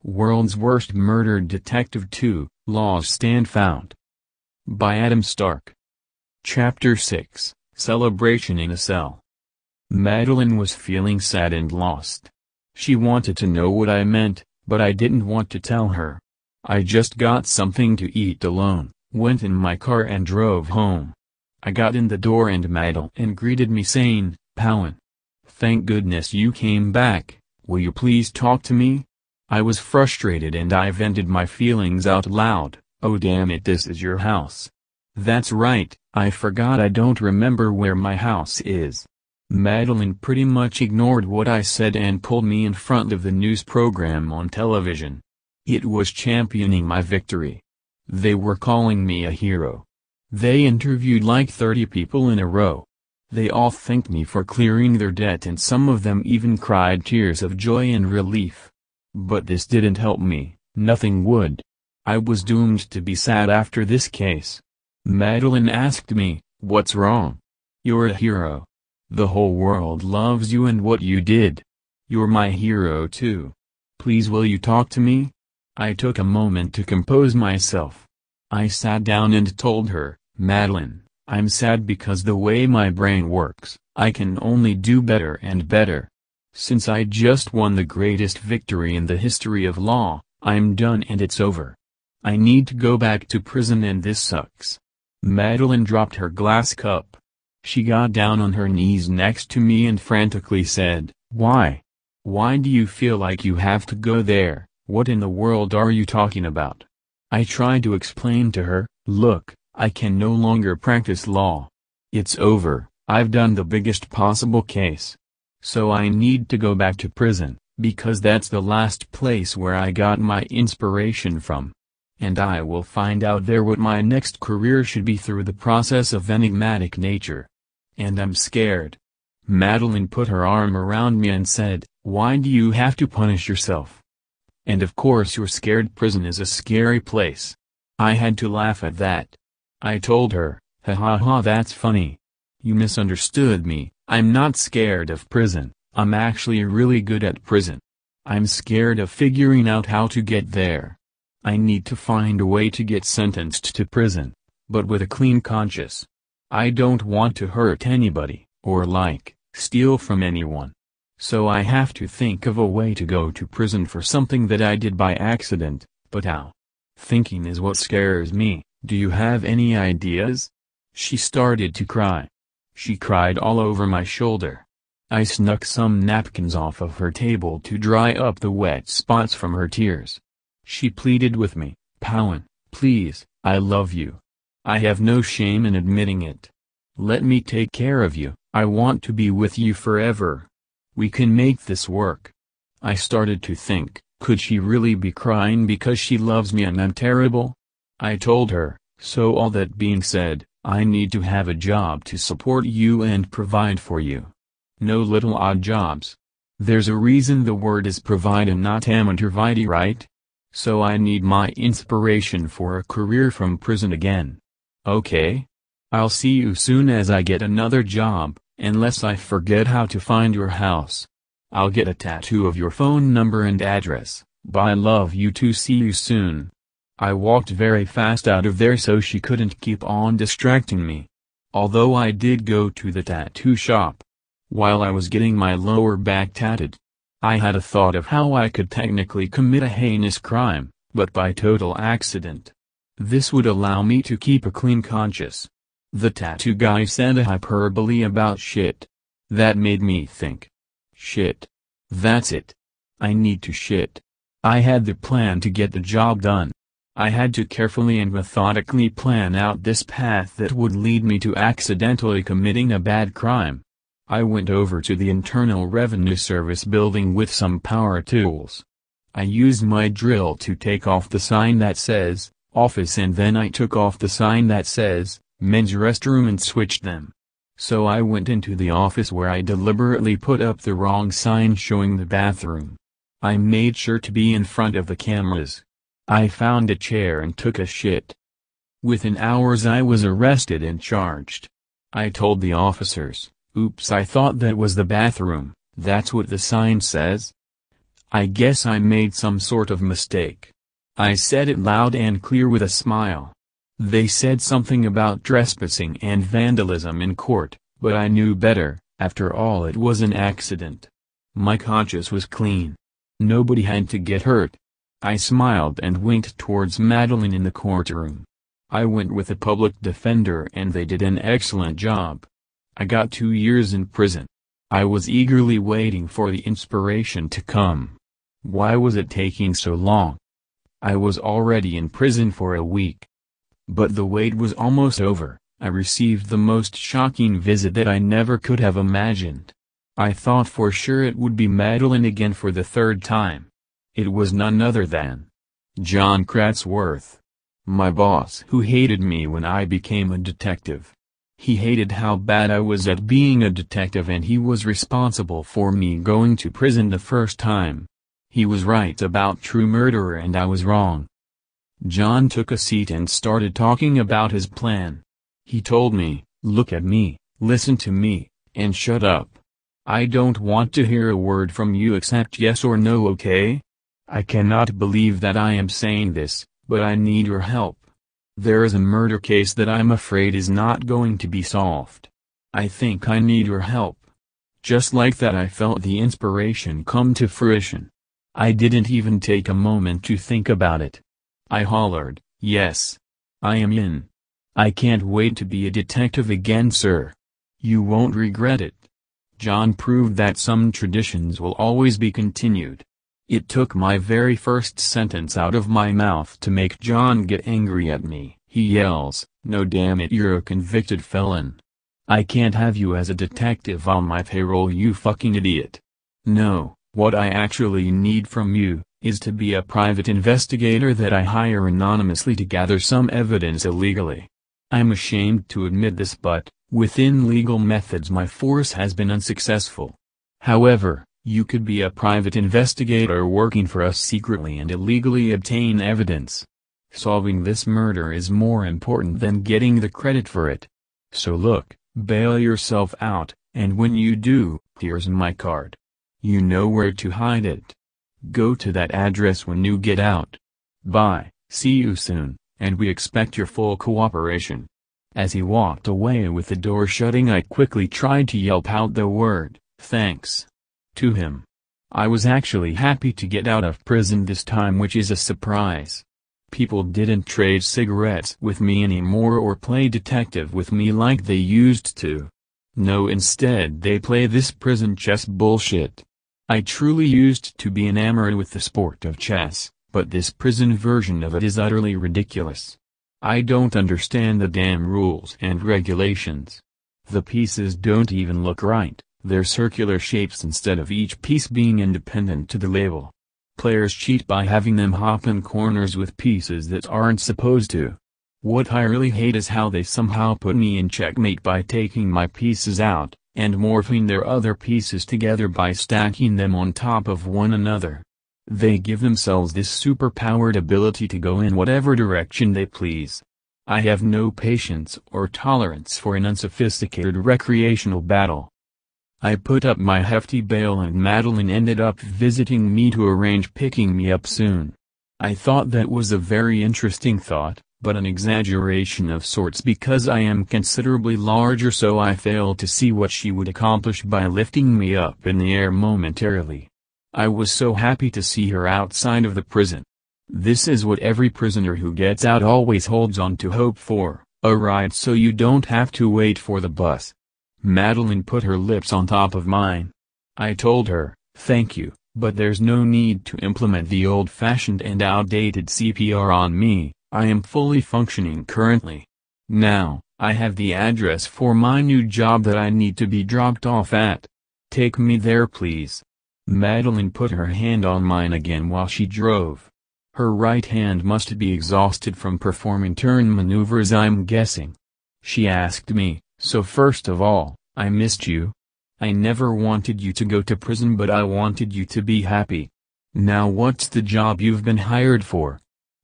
World's Worst Murder Detective 2, Laws Stand Found. By Adam Stark. Chapter 6, Celebration in a Cell. Madeline was feeling sad and lost. She wanted to know what I meant, but I didn't want to tell her. I just got something to eat alone, went in my car and drove home. I got in the door and Madeline greeted me saying, "Powen. Thank goodness you came back, will you please talk to me?" I was frustrated and I vented my feelings out loud. "Oh damn it, this is your house." "That's right, I forgot I don't remember where my house is." Madeline pretty much ignored what I said and pulled me in front of the news program on television. It was championing my victory. They were calling me a hero. They interviewed like 30 people in a row. They all thanked me for clearing their debt and some of them even cried tears of joy and relief. But this didn't help me, nothing would. I was doomed to be sad after this case. Madeline asked me, "What's wrong? You're a hero. The whole world loves you and what you did. You're my hero too. Please will you talk to me?" I took a moment to compose myself. I sat down and told her, "Madeline, I'm sad because the way my brain works, I can only do better and better. Since I just won the greatest victory in the history of law, I'm done and it's over. I need to go back to prison and this sucks." Madeline dropped her glass cup. She got down on her knees next to me and frantically said, "Why? Why do you feel like you have to go there? What in the world are you talking about?" I tried to explain to her, "Look, I can no longer practice law. It's over, I've done the biggest possible case. So I need to go back to prison, because that's the last place where I got my inspiration from. And I will find out there what my next career should be through the process of enigmatic nature. And I'm scared." Madeline put her arm around me and said, "Why do you have to punish yourself? And of course you're scared. Prison is a scary place." I had to laugh at that. I told her, "Ha ha ha, that's funny. You misunderstood me. I'm not scared of prison, I'm actually really good at prison. I'm scared of figuring out how to get there. I need to find a way to get sentenced to prison, but with a clean conscience. I don't want to hurt anybody, or steal from anyone. So I have to think of a way to go to prison for something that I did by accident, but how? Thinking is what scares me. Do you have any ideas?" She started to cry. She cried all over my shoulder. I snuck some napkins off of her table to dry up the wet spots from her tears. She pleaded with me, "Powen, please, I love you. I have no shame in admitting it. Let me take care of you, I want to be with you forever. We can make this work." I started to think, could she really be crying because she loves me and I'm terrible? I told her, "So all that being said, I need to have a job to support you and provide for you. No little odd jobs. There's a reason the word is provide and not amateur vitae, right? So I need my inspiration for a career from prison again. Okay? I'll see you soon as I get another job, unless I forget how to find your house. I'll get a tattoo of your phone number and address. Bye, love you too, see you soon." I walked very fast out of there so she couldn't keep on distracting me. Although I did go to the tattoo shop. While I was getting my lower back tatted, I had a thought of how I could technically commit a heinous crime, but by total accident. This would allow me to keep a clean conscience. The tattoo guy said a hyperbole about shit. That made me think. Shit. That's it. I need to shit. I had the plan to get the job done. I had to carefully and methodically plan out this path that would lead me to accidentally committing a bad crime. I went over to the Internal Revenue Service building with some power tools. I used my drill to take off the sign that says, office, and then I took off the sign that says, men's restroom, and switched them. So I went into the office where I deliberately put up the wrong sign showing the bathroom. I made sure to be in front of the cameras. I found a chair and took a shit. Within hours I was arrested and charged. I told the officers, "Oops, I thought that was the bathroom, that's what the sign says. I guess I made some sort of mistake." I said it loud and clear with a smile. They said something about trespassing and vandalism in court, but I knew better. After all, it was an accident. My conscience was clean. Nobody had to get hurt. I smiled and winked towards Madeline in the courtroom. I went with a public defender and they did an excellent job. I got 2 years in prison. I was eagerly waiting for the inspiration to come. Why was it taking so long? I was already in prison for a week. But the wait was almost over. I received the most shocking visit that I never could have imagined. I thought for sure it would be Madeline again for the 3rd time. It was none other than John Kratzworth. My boss, who hated me when I became a detective. He hated how bad I was at being a detective, and he was responsible for me going to prison the first time. He was right about true murderer and I was wrong. John took a seat and started talking about his plan. He told me, "Look at me, listen to me, and shut up. I don't want to hear a word from you except yes or no, okay? I cannot believe that I am saying this, but I need your help. There is a murder case that I'm afraid is not going to be solved. I think I need your help." Just like that I felt the inspiration come to fruition. I didn't even take a moment to think about it. I hollered, "Yes. I am in. I can't wait to be a detective again, sir. You won't regret it." John proved that some traditions will always be continued. It took my very first sentence out of my mouth to make John get angry at me. He yells, "No, damn it, you're a convicted felon. I can't have you as a detective on my payroll, you fucking idiot. No, what I actually need from you is to be a private investigator that I hire anonymously to gather some evidence illegally. I'm ashamed to admit this, but within legal methods my force has been unsuccessful. However, you could be a private investigator working for us secretly and illegally obtain evidence. Solving this murder is more important than getting the credit for it. So look, bail yourself out, and when you do, here's my card. You know where to hide it. Go to that address when you get out. Bye, see you soon, and we expect your full cooperation." As he walked away with the door shutting, I quickly tried to yelp out the word, "Thanks," to him. I was actually happy to get out of prison this time, which is a surprise. People didn't trade cigarettes with me anymore or play detective with me like they used to. No, instead they play this prison chess bullshit. I truly used to be enamored with the sport of chess, but this prison version of it is utterly ridiculous. I don't understand the damn rules and regulations. The pieces don't even look right. They're circular shapes instead of each piece being independent to the label. Players cheat by having them hop in corners with pieces that aren't supposed to. What I really hate is how they somehow put me in checkmate by taking my pieces out, and morphing their other pieces together by stacking them on top of one another. They give themselves this super-powered ability to go in whatever direction they please. I have no patience or tolerance for an unsophisticated recreational battle. I put up my hefty bail and Madeline ended up visiting me to arrange picking me up soon. I thought that was a very interesting thought, but an exaggeration of sorts because I am considerably larger, so I failed to see what she would accomplish by lifting me up in the air momentarily. I was so happy to see her outside of the prison. This is what every prisoner who gets out always holds on to hope for, a ride so you don't have to wait for the bus. Madeline put her lips on top of mine. I told her, "Thank you, but there's no need to implement the old-fashioned and outdated CPR on me. I am fully functioning currently. Now, I have the address for my new job that I need to be dropped off at. Take me there please." Madeline put her hand on mine again while she drove. Her right hand must be exhausted from performing turn maneuvers, I'm guessing. She asked me, "So first of all, I missed you. I never wanted you to go to prison, but I wanted you to be happy. Now what's the job you've been hired for?"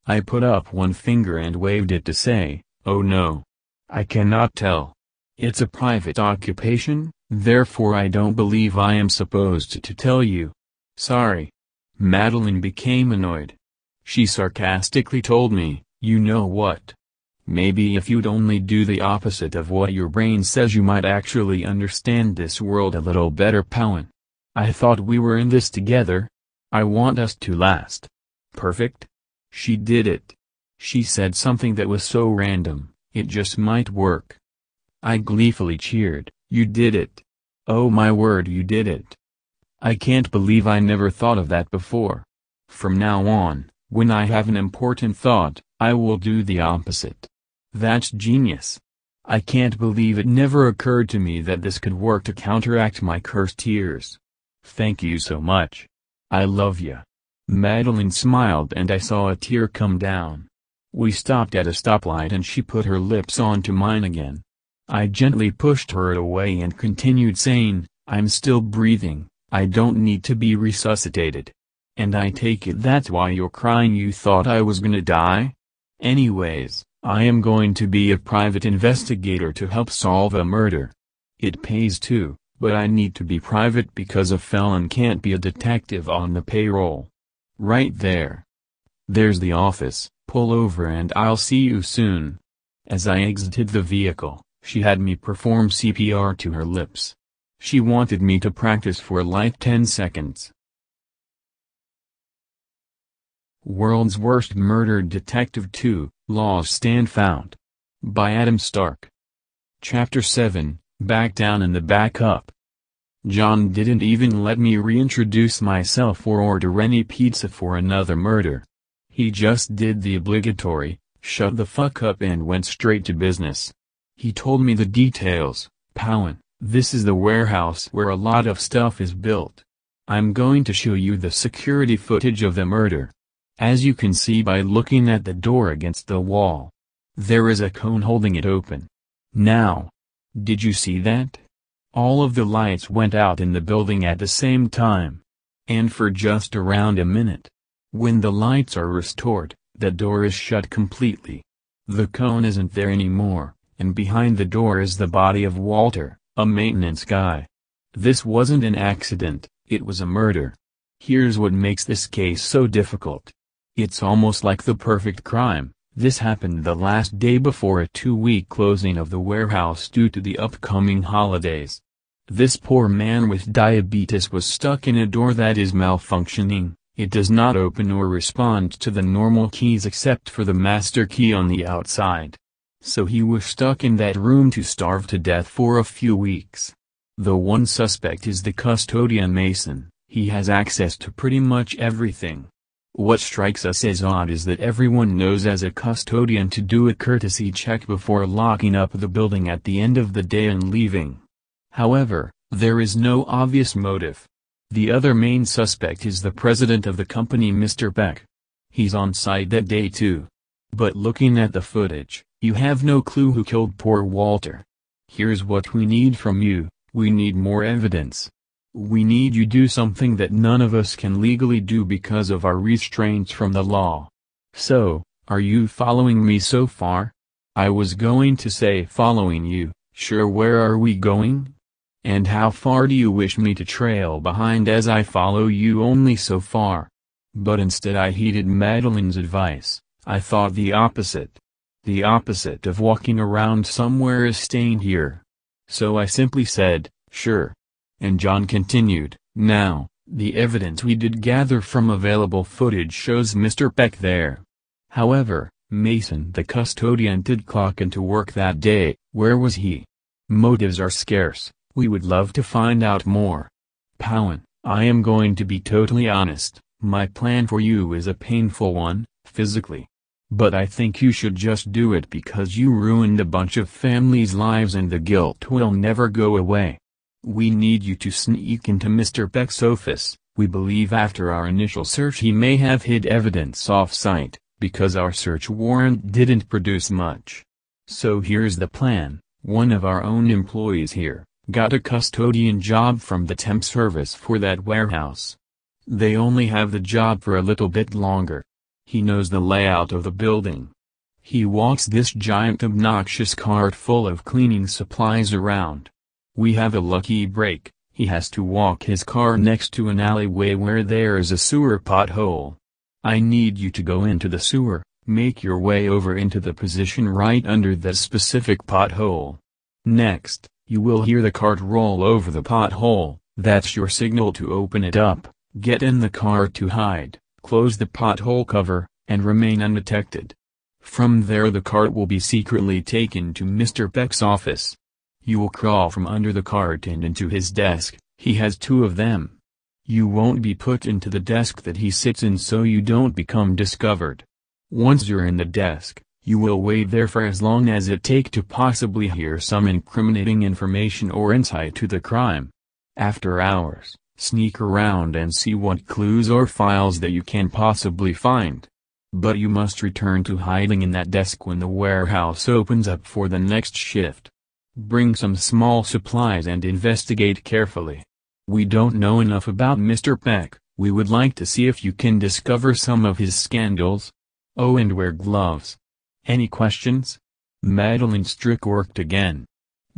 I put up one finger and waved it to say, "Oh no. I cannot tell. It's a private occupation, therefore I don't believe I am supposed to tell you. Sorry." Madeline became annoyed. She sarcastically told me, "You know what? Maybe if you'd only do the opposite of what your brain says you might actually understand this world a little better, Powen. I thought we were in this together. I want us to last. Perfect?" She did it. She said something that was so random, it just might work. I gleefully cheered, "You did it. Oh my word, you did it. I can't believe I never thought of that before. From now on, when I have an important thought, I will do the opposite. That's genius. I can't believe it never occurred to me that this could work to counteract my cursed tears. Thank you so much. I love you." Madeline smiled and I saw a tear come down. We stopped at a stoplight and she put her lips onto mine again. I gently pushed her away and continued saying, "I'm still breathing, I don't need to be resuscitated. And I take it that's why you're crying, you thought I was gonna die? Anyways, I am going to be a private investigator to help solve a murder. It pays too, but I need to be private because a felon can't be a detective on the payroll. Right there. There's the office, pull over and I'll see you soon." As I exited the vehicle, she had me perform CPR to her lips. She wanted me to practice for like 10 seconds. World's Worst Murder Detective 2, Laws Stand Found. By Adam Stark. Chapter 7, Back Down and the Back Up. John didn't even let me reintroduce myself or order any pizza for another murder. He just did the obligatory, shut the fuck up and went straight to business. He told me the details. "Powen, this is the warehouse where a lot of stuff is built. I'm going to show you the security footage of the murder. As you can see by looking at the door against the wall. There is a cone holding it open. Now. Did you see that? All of the lights went out in the building at the same time. And for just around a minute. When the lights are restored, the door is shut completely. The cone isn't there anymore, and behind the door is the body of Walter, a maintenance guy. This wasn't an accident, it was a murder. Here's what makes this case so difficult. It's almost like the perfect crime. This happened the last day before a 2-week closing of the warehouse due to the upcoming holidays. This poor man with diabetes was stuck in a door that is malfunctioning. It does not open or respond to the normal keys except for the master key on the outside. So he was stuck in that room to starve to death for a few weeks. The one suspect is the custodian Mason. He has access to pretty much everything. What strikes us as odd is that everyone knows as a custodian to do a courtesy check before locking up the building at the end of the day and leaving. However, there is no obvious motive. The other main suspect is the president of the company, Mr. Beck. He's on site that day too. But looking at the footage, you have no clue who killed poor Walter. Here's what we need from you, we need more evidence. We need you to do something that none of us can legally do because of our restraints from the law. So, are you following me so far? I was going to say following you, sure, where are we going? And how far do you wish me to trail behind as I follow you? Only so far. But instead I heeded Madeline's advice. I thought the opposite. The opposite of walking around somewhere is staying here. So I simply said, sure. And John continued, now, the evidence we did gather from available footage shows Mr. Peck there. However, Mason the custodian did clock into work that day. Where was he? Motives are scarce. We would love to find out more. Powen, I am going to be totally honest. My plan for you is a painful one, physically. But I think you should just do it because you ruined a bunch of families' lives and the guilt will never go away. We need you to sneak into Mr. Peck's office. We believe after our initial search he may have hid evidence off-site, because our search warrant didn't produce much. So here's the plan. One of our own employees here got a custodian job from the temp service for that warehouse. They only have the job for a little bit longer. He knows the layout of the building. He walks this giant obnoxious cart full of cleaning supplies around. We have a lucky break. He has to walk his car next to an alleyway where there is a sewer pothole. I need you to go into the sewer, make your way over into the position right under that specific pothole. Next, you will hear the cart roll over the pothole. That's your signal to open it up, get in the car to hide, close the pothole cover, and remain undetected. From there the cart will be secretly taken to Mr. Peck's office. You will crawl from under the cart and into his desk. He has 2 of them. You won't be put into the desk that he sits in so you don't become discovered. Once you're in the desk, you will wait there for as long as it takes to possibly hear some incriminating information or insight to the crime. After hours, sneak around and see what clues or files that you can possibly find. But you must return to hiding in that desk when the warehouse opens up for the next shift. Bring some small supplies and investigate carefully. We don't know enough about Mr. Peck. We would like to see if you can discover some of his scandals. Oh, and wear gloves. Any questions? Madeline Strick worked again.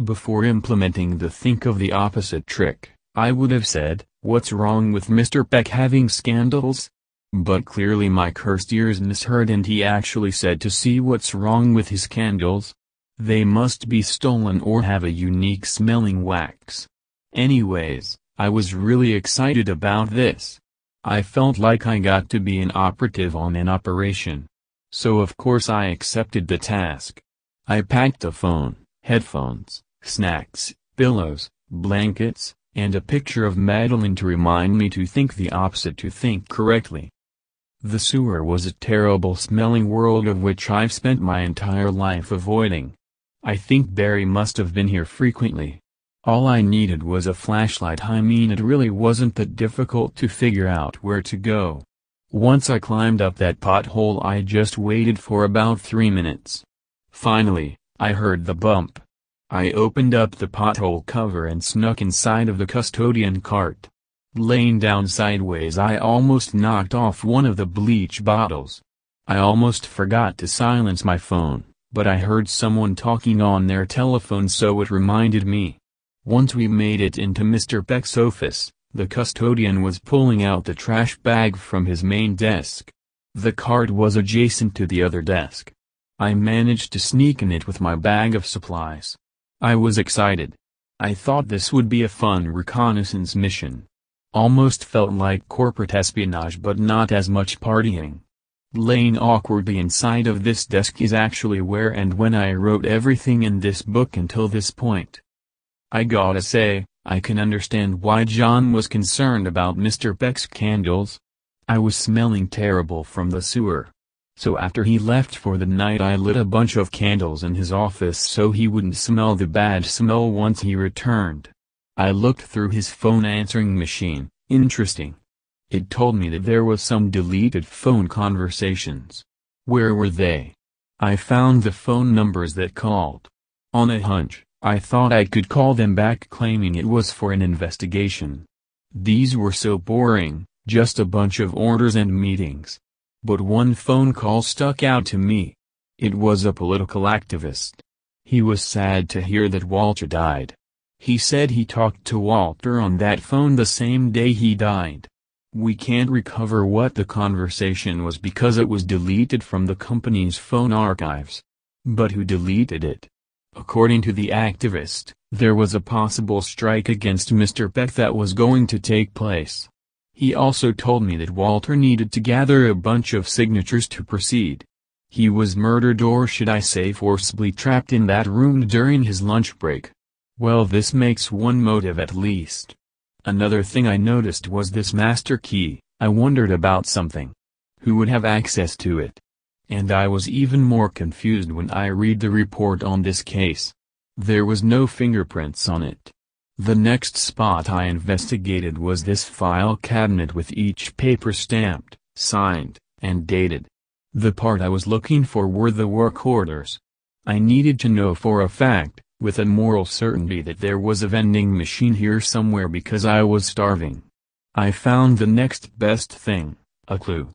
Before implementing the think of the opposite trick, I would have said, what's wrong with Mr. Peck having scandals? But clearly my cursed ears misheard and he actually said to see what's wrong with his scandals. They must be stolen or have a unique smelling wax. Anyways, I was really excited about this. I felt like I got to be an operative on an operation. So of course I accepted the task. I packed a phone, headphones, snacks, pillows, blankets, and a picture of Madeline to remind me to think the opposite to think correctly. The sewer was a terrible smelling world of which I've spent my entire life avoiding. I think Barry must have been here frequently. All I needed was a flashlight. I mean, it really wasn't that difficult to figure out where to go. Once I climbed up that pothole, I just waited for about 3 minutes. Finally, I heard the bump. I opened up the pothole cover and snuck inside of the custodian cart. Laying down sideways, I almost knocked off one of the bleach bottles. I almost forgot to silence my phone, but I heard someone talking on their telephone, so it reminded me. Once we made it into Mr. Peck's office, the custodian was pulling out the trash bag from his main desk. The cart was adjacent to the other desk. I managed to sneak in it with my bag of supplies. I was excited. I thought this would be a fun reconnaissance mission. Almost felt like corporate espionage, but not as much partying. Laying awkwardly inside of this desk is actually where and when I wrote everything in this book until this point. I gotta say, I can understand why John was concerned about Mr. Peck's candles. I was smelling terrible from the sewer. So after he left for the night, I lit a bunch of candles in his office so he wouldn't smell the bad smell once he returned. I looked through his phone answering machine. Interesting. It told me that there was some deleted phone conversations. Where were they? I found the phone numbers that called. On a hunch, I thought I could call them back claiming it was for an investigation. These were so boring, just a bunch of orders and meetings. But one phone call stuck out to me. It was a political activist. He was sad to hear that Walter died. He said he talked to Walter on that phone the same day he died. We can't recover what the conversation was because it was deleted from the company's phone archives. But who deleted it? According to the activist, there was a possible strike against Mr. Peck that was going to take place. He also told me that Walter needed to gather a bunch of signatures to proceed. He was murdered, or should I say forcibly trapped in that room during his lunch break. Well, this makes one motive at least. Another thing I noticed was this master key. I wondered about something. Who would have access to it? And I was even more confused when I read the report on this case. There was no fingerprints on it. The next spot I investigated was this file cabinet with each paper stamped, signed, and dated. The part I was looking for were the work orders. I needed to know for a fact, with a moral certainty, that there was a vending machine here somewhere because I was starving. I found the next best thing, a clue.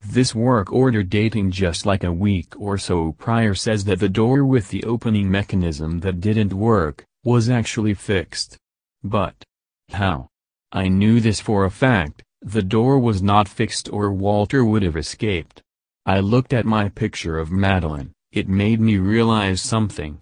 This work order dating just like a week or so prior says that the door with the opening mechanism that didn't work, was actually fixed. But how? I knew this for a fact, the door was not fixed or Walter would have escaped. I looked at my picture of Madeline, it made me realize something.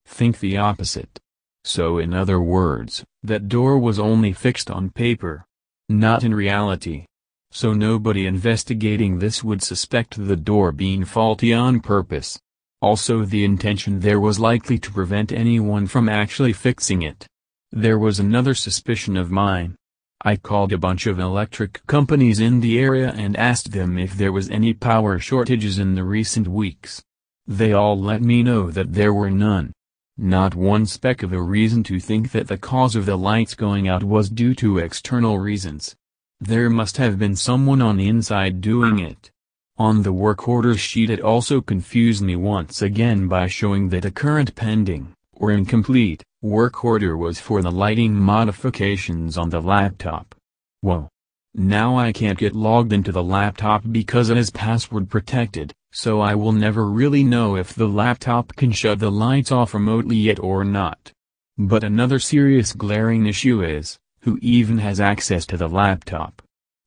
Think the opposite. So in other words, that door was only fixed on paper. Not in reality. So nobody investigating this would suspect the door being faulty on purpose. Also, the intention there was likely to prevent anyone from actually fixing it. There was another suspicion of mine. I called a bunch of electric companies in the area and asked them if there was any power shortages in the recent weeks. They all let me know that there were none. Not one speck of a reason to think that the cause of the lights going out was due to external reasons. There must have been someone on the inside doing it. On the work order sheet it also confused me once again by showing that a current pending, or incomplete, work order was for the lighting modifications on the laptop. Whoa. Now I can't get logged into the laptop because it is password protected, so I will never really know if the laptop can shut the lights off remotely yet or not. But another serious glaring issue is, who even has access to the laptop?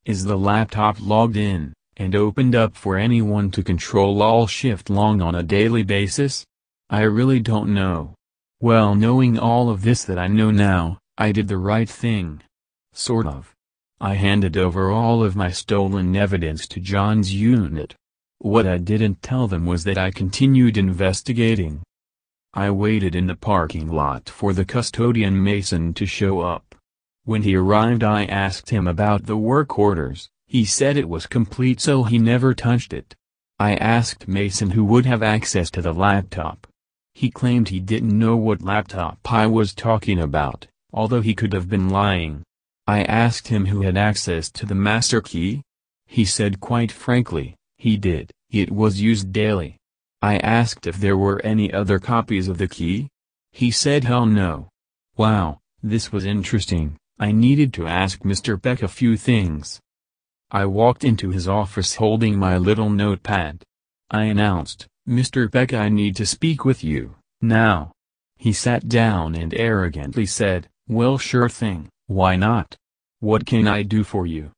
Is the laptop logged in, and opened up for anyone to control all shift long on a daily basis? I really don't know. Well, knowing all of this that I know now, I did the right thing. Sort of. I handed over all of my stolen evidence to John's unit. What I didn't tell them was that I continued investigating. I waited in the parking lot for the custodian Mason to show up. When he arrived I asked him about the work orders. He said it was complete so he never touched it. I asked Mason who would have access to the laptop. He claimed he didn't know what laptop I was talking about, although he could have been lying. I asked him who had access to the master key. He said quite frankly, he did, it was used daily. I asked if there were any other copies of the key. He said hell no. Wow, this was interesting. I needed to ask Mr. Peck a few things. I walked into his office holding my little notepad. I announced, "Mr. Peck, I need to speak with you, now." He sat down and arrogantly said, "Well, sure thing, why not? What can I do for you?"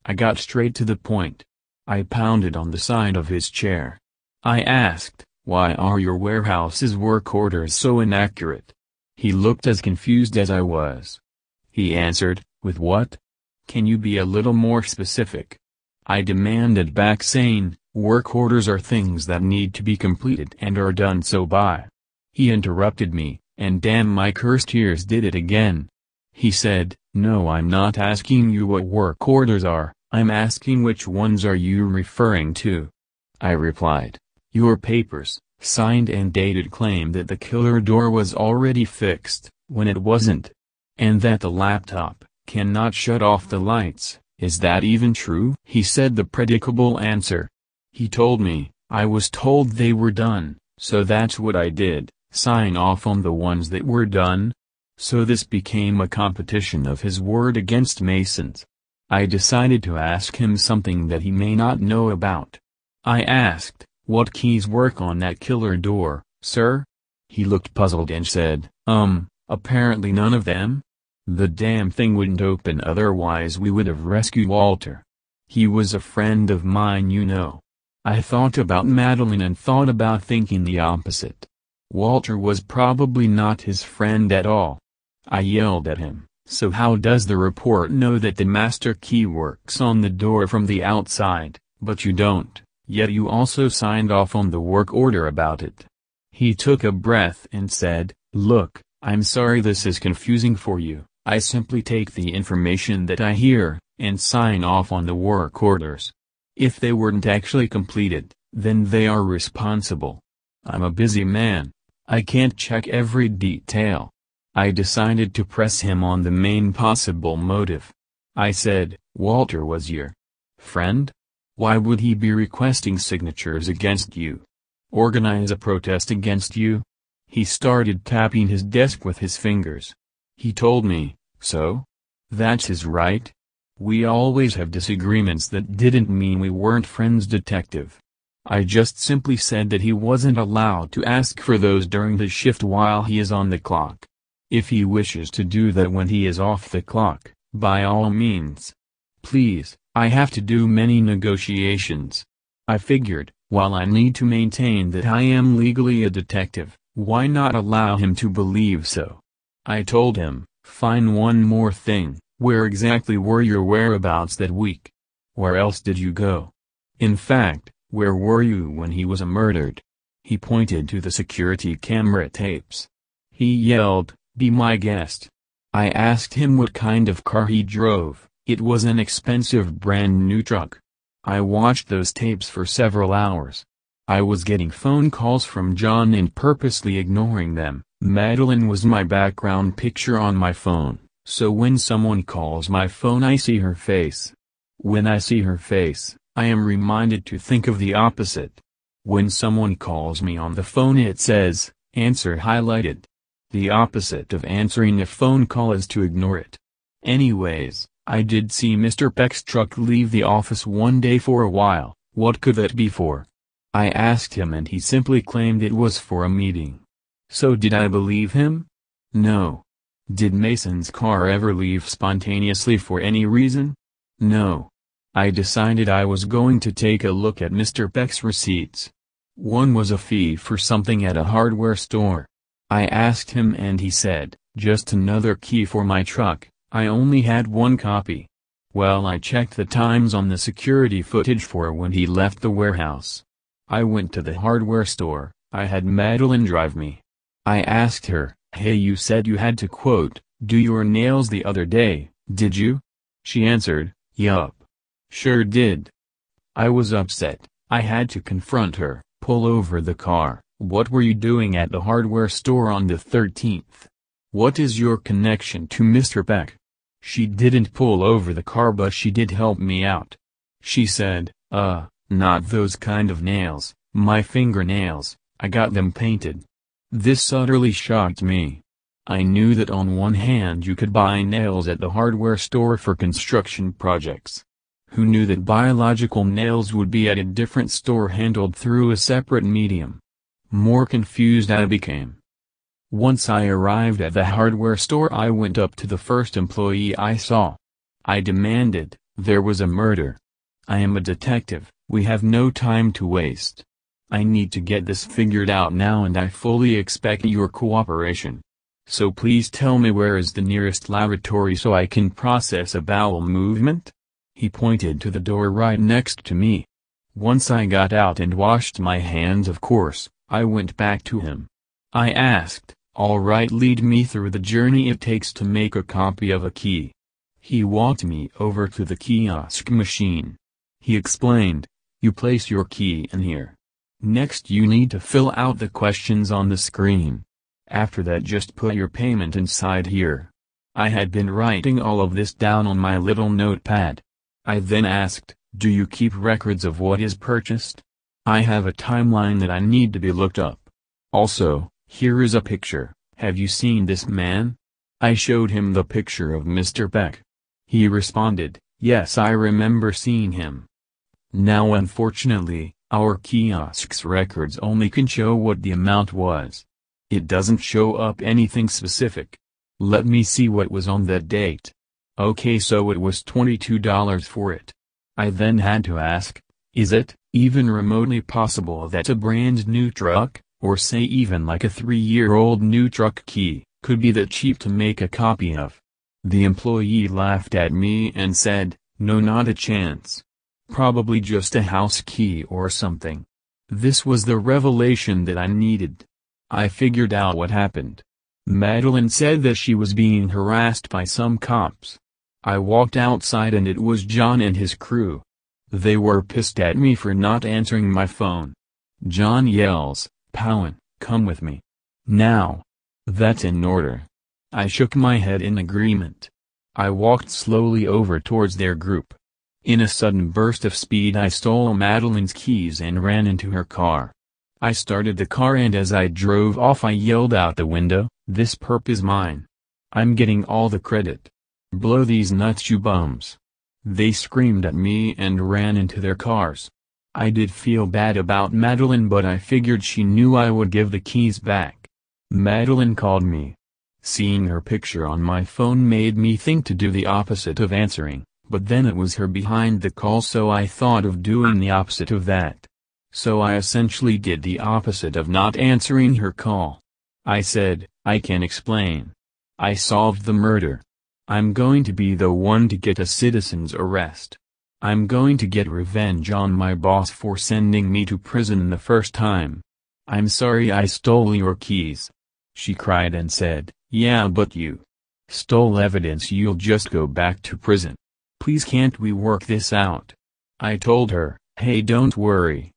I got straight to the point. I pounded on the side of his chair. I asked, "Why are your warehouse's work orders so inaccurate?" He looked as confused as I was. He answered, "With what? Can you be a little more specific?" I demanded back, saying, "Work orders are things that need to be completed and are done so by." He interrupted me, and damn my cursed ears did it again. He said, "No, I'm not asking you what work orders are, I'm asking which ones are you referring to?" I replied, "Your papers, signed and dated, claim that the killer door was already fixed, when it wasn't. And that the laptop cannot shut off the lights. Is that even true?" He said the predictable answer. He told me, "I was told they were done, so that's what I did, sign off on the ones that were done." So this became a competition of his word against Mason's. I decided to ask him something that he may not know about. I asked, "What keys work on that killer door, sir?" He looked puzzled and said, Apparently none of them. The damn thing wouldn't open, otherwise we would have rescued Walter." He was a friend of mine, you know. I thought about Madeline and thought about thinking the opposite. Walter was probably not his friend at all. I yelled at him, "So how does the report know that the master key works on the door from the outside, but you don't, yet you also signed off on the work order about it?" He took a breath and said, "Look, I'm sorry this is confusing for you. I simply take the information that I hear, and sign off on the work orders. If they weren't actually completed, then they are responsible. I'm a busy man. I can't check every detail." I decided to press him on the main possible motive. I said, "Walter was your friend? Why would he be requesting signatures against you? Organize a protest against you?" He started tapping his desk with his fingers. He told me, "So? That's his right? We always have disagreements. That didn't mean we weren't friends, detective. I just simply said that he wasn't allowed to ask for those during his shift while he is on the clock. If he wishes to do that when he is off the clock, by all means. Please, I have to do many negotiations." I figured, while I need to maintain that I am legally a detective, why not allow him to believe so? I told him, "Fine, one more thing. Where exactly were your whereabouts that week? Where else did you go? In fact, where were you when he was murdered?" He pointed to the security camera tapes. He yelled, "Be my guest." I asked him what kind of car he drove. It was an expensive brand new truck. I watched those tapes for several hours. I was getting phone calls from John and purposely ignoring them. Madeline was my background picture on my phone, so when someone calls my phone I see her face. When I see her face, I am reminded to think of the opposite. When someone calls me on the phone it says, "Answer highlighted." The opposite of answering a phone call is to ignore it. Anyways, I did see Mr. Peck's truck leave the office one day for a while. What could that be for? I asked him and he simply claimed it was for a meeting. So did I believe him? No. Did Mason's car ever leave spontaneously for any reason? No. I decided I was going to take a look at Mr. Peck's receipts. One was a fee for something at a hardware store. I asked him and he said, "Just another key for my truck, I only had one copy." Well, I checked the times on the security footage for when he left the warehouse. I went to the hardware store. I had Madeline drive me. I asked her, "Hey, you said you had to quote, do your nails the other day, did you?" She answered, "Yup. Sure did." I was upset. I had to confront her. "Pull over the car. What were you doing at the hardware store on the 13th? What is your connection to Mr. Peck?" She didn't pull over the car, but she did help me out. She said, Not those kind of nails, my fingernails, I got them painted." This utterly shocked me. I knew that on one hand you could buy nails at the hardware store for construction projects. Who knew that biological nails would be at a different store handled through a separate medium? More confused I became. Once I arrived at the hardware store I went up to the first employee I saw. I demanded, "There was a murder. I am a detective, we have no time to waste. I need to get this figured out now and I fully expect your cooperation. So please tell me where is the nearest laboratory so I can process a bowel movement?" He pointed to the door right next to me. Once I got out and washed my hands, of course, I went back to him. I asked, "All right, lead me through the journey it takes to make a copy of a key." He walked me over to the kiosk machine. He explained, "You place your key in here. Next you need to fill out the questions on the screen. After that just put your payment inside here." I had been writing all of this down on my little notepad. I then asked, "Do you keep records of what is purchased? I have a timeline that I need to be looked up. Also, here is a picture. Have you seen this man?" I showed him the picture of Mr. Peck. He responded, "Yes, I remember seeing him." Now unfortunately, our kiosk's records only can show what the amount was. It doesn't show up anything specific. Let me see what was on that date. Okay, so it was $22 for it. I then had to ask, is it even remotely possible that a brand new truck, or say even like a 3-year-old new truck key, could be that cheap to make a copy of? The employee laughed at me and said, no, not a chance. Probably just a house key or something. This was the revelation that I needed. I figured out what happened. Madeline said that she was being harassed by some cops. I walked outside and it was John and his crew. They were pissed at me for not answering my phone. John yells, Powen, come with me. Now. That's in order. I shook my head in agreement. I walked slowly over towards their group. In a sudden burst of speed I stole Madeline's keys and ran into her car. I started the car and as I drove off I yelled out the window, this perp is mine. I'm getting all the credit. Blow these nuts, you bums. They screamed at me and ran into their cars. I did feel bad about Madeline, but I figured she knew I would give the keys back. Madeline called me. Seeing her picture on my phone made me think to do the opposite of answering, but then it was her behind the call, so I thought of doing the opposite of that. So I essentially did the opposite of not answering her call. I said, I can explain. I solved the murder. I'm going to be the one to get a citizen's arrest. I'm going to get revenge on my boss for sending me to prison the first time. I'm sorry I stole your keys. She cried and said, yeah, but you stole evidence. You'll just go back to prison. Please, can't we work this out? I told her, hey, don't worry.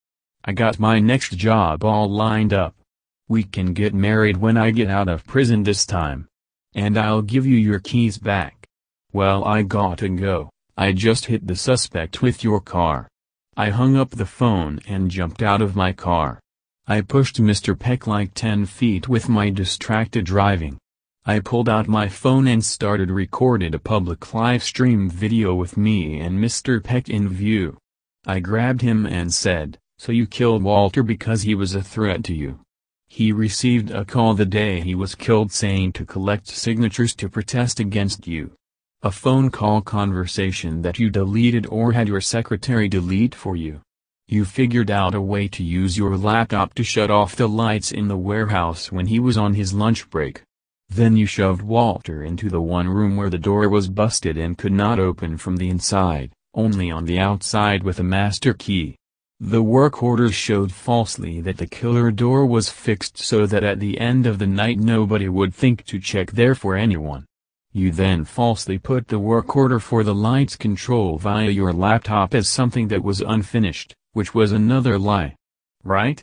I got my next job all lined up. We can get married when I get out of prison this time. And I'll give you your keys back. Well, I gotta go. I just hit the suspect with your car. I hung up the phone and jumped out of my car. I pushed Mr. Peck like 10 feet with my distracted driving. I pulled out my phone and started recording a public live stream video with me and Mr. Peck in view. I grabbed him and said, so you killed Walter because he was a threat to you? He received a call the day he was killed saying to collect signatures to protest against you. A phone call conversation that you deleted or had your secretary delete for you. You figured out a way to use your laptop to shut off the lights in the warehouse when he was on his lunch break. Then you shoved Walter into the one room where the door was busted and could not open from the inside, only on the outside with a master key. The work orders showed falsely that the killer door was fixed so that at the end of the night nobody would think to check there for anyone. You then falsely put the work order for the lights control via your laptop as something that was unfinished, which was another lie. Right?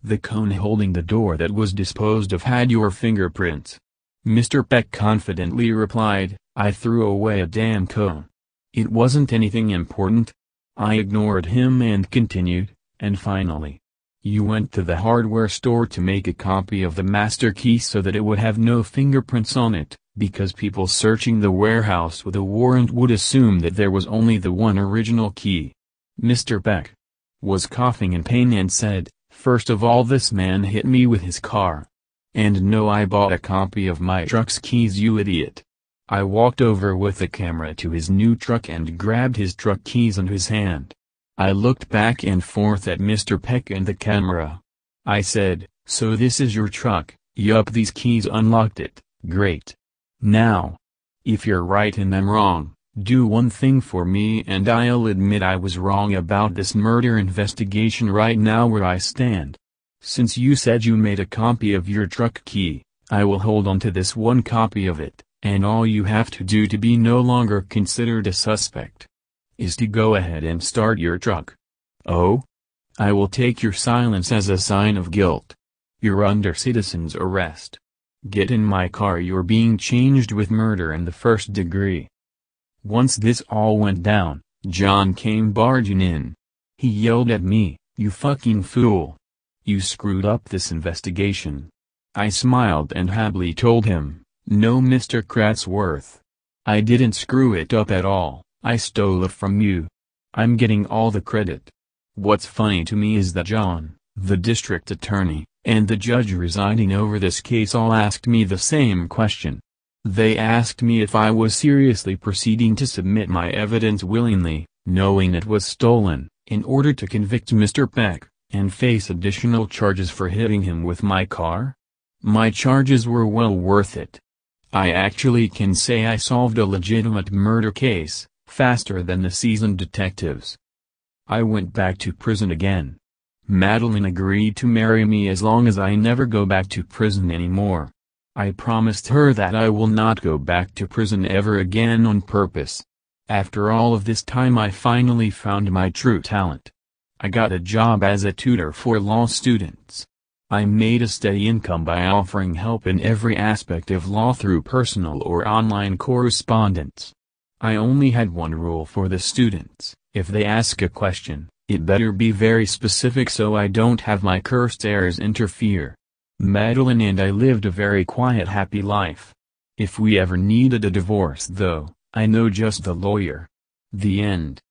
The cone holding the door that was disposed of had your fingerprints. Mr. Peck confidently replied, I threw away a damn cone. It wasn't anything important. I ignored him and continued, and finally. You went to the hardware store to make a copy of the master key so that it would have no fingerprints on it, because people searching the warehouse with a warrant would assume that there was only the one original key. Mr. Peck was coughing in pain and said, first of all, this man hit me with his car. And no, I bought a copy of my truck's keys, you idiot. I walked over with the camera to his new truck and grabbed his truck keys in his hand. I looked back and forth at Mr. Peck and the camera. I said, so this is your truck? Yup, these keys unlocked it. Great. Now, if you're right and I'm wrong, do one thing for me and I'll admit I was wrong about this murder investigation right now where I stand. Since you said you made a copy of your truck key, I will hold on to this one copy of it, and all you have to do to be no longer considered a suspect is to go ahead and start your truck. Oh? I will take your silence as a sign of guilt. You're under citizen's arrest. Get in my car, you're being charged with murder in the first degree. Once this all went down, John came barging in. He yelled at me, you fucking fool. You screwed up this investigation. I smiled and happily told him, no, Mr. Kratzworth. I didn't screw it up at all, I stole it from you. I'm getting all the credit. What's funny to me is that John, the district attorney, and the judge residing over this case all asked me the same question. They asked me if I was seriously proceeding to submit my evidence willingly, knowing it was stolen, in order to convict Mr. Peck, and face additional charges for hitting him with my car? My charges were well worth it. I actually can say I solved a legitimate murder case, faster than the seasoned detectives. I went back to prison again. Madeline agreed to marry me as long as I never go back to prison anymore. I promised her that I will not go back to prison ever again on purpose. After all of this time I finally found my true talent. I got a job as a tutor for law students. I made a steady income by offering help in every aspect of law through personal or online correspondence. I only had one rule for the students: if they ask a question, it better be very specific so I don't have my cursed heirs interfere. Madeline and I lived a very quiet, happy life. If we ever needed a divorce though, I know just the lawyer. The end.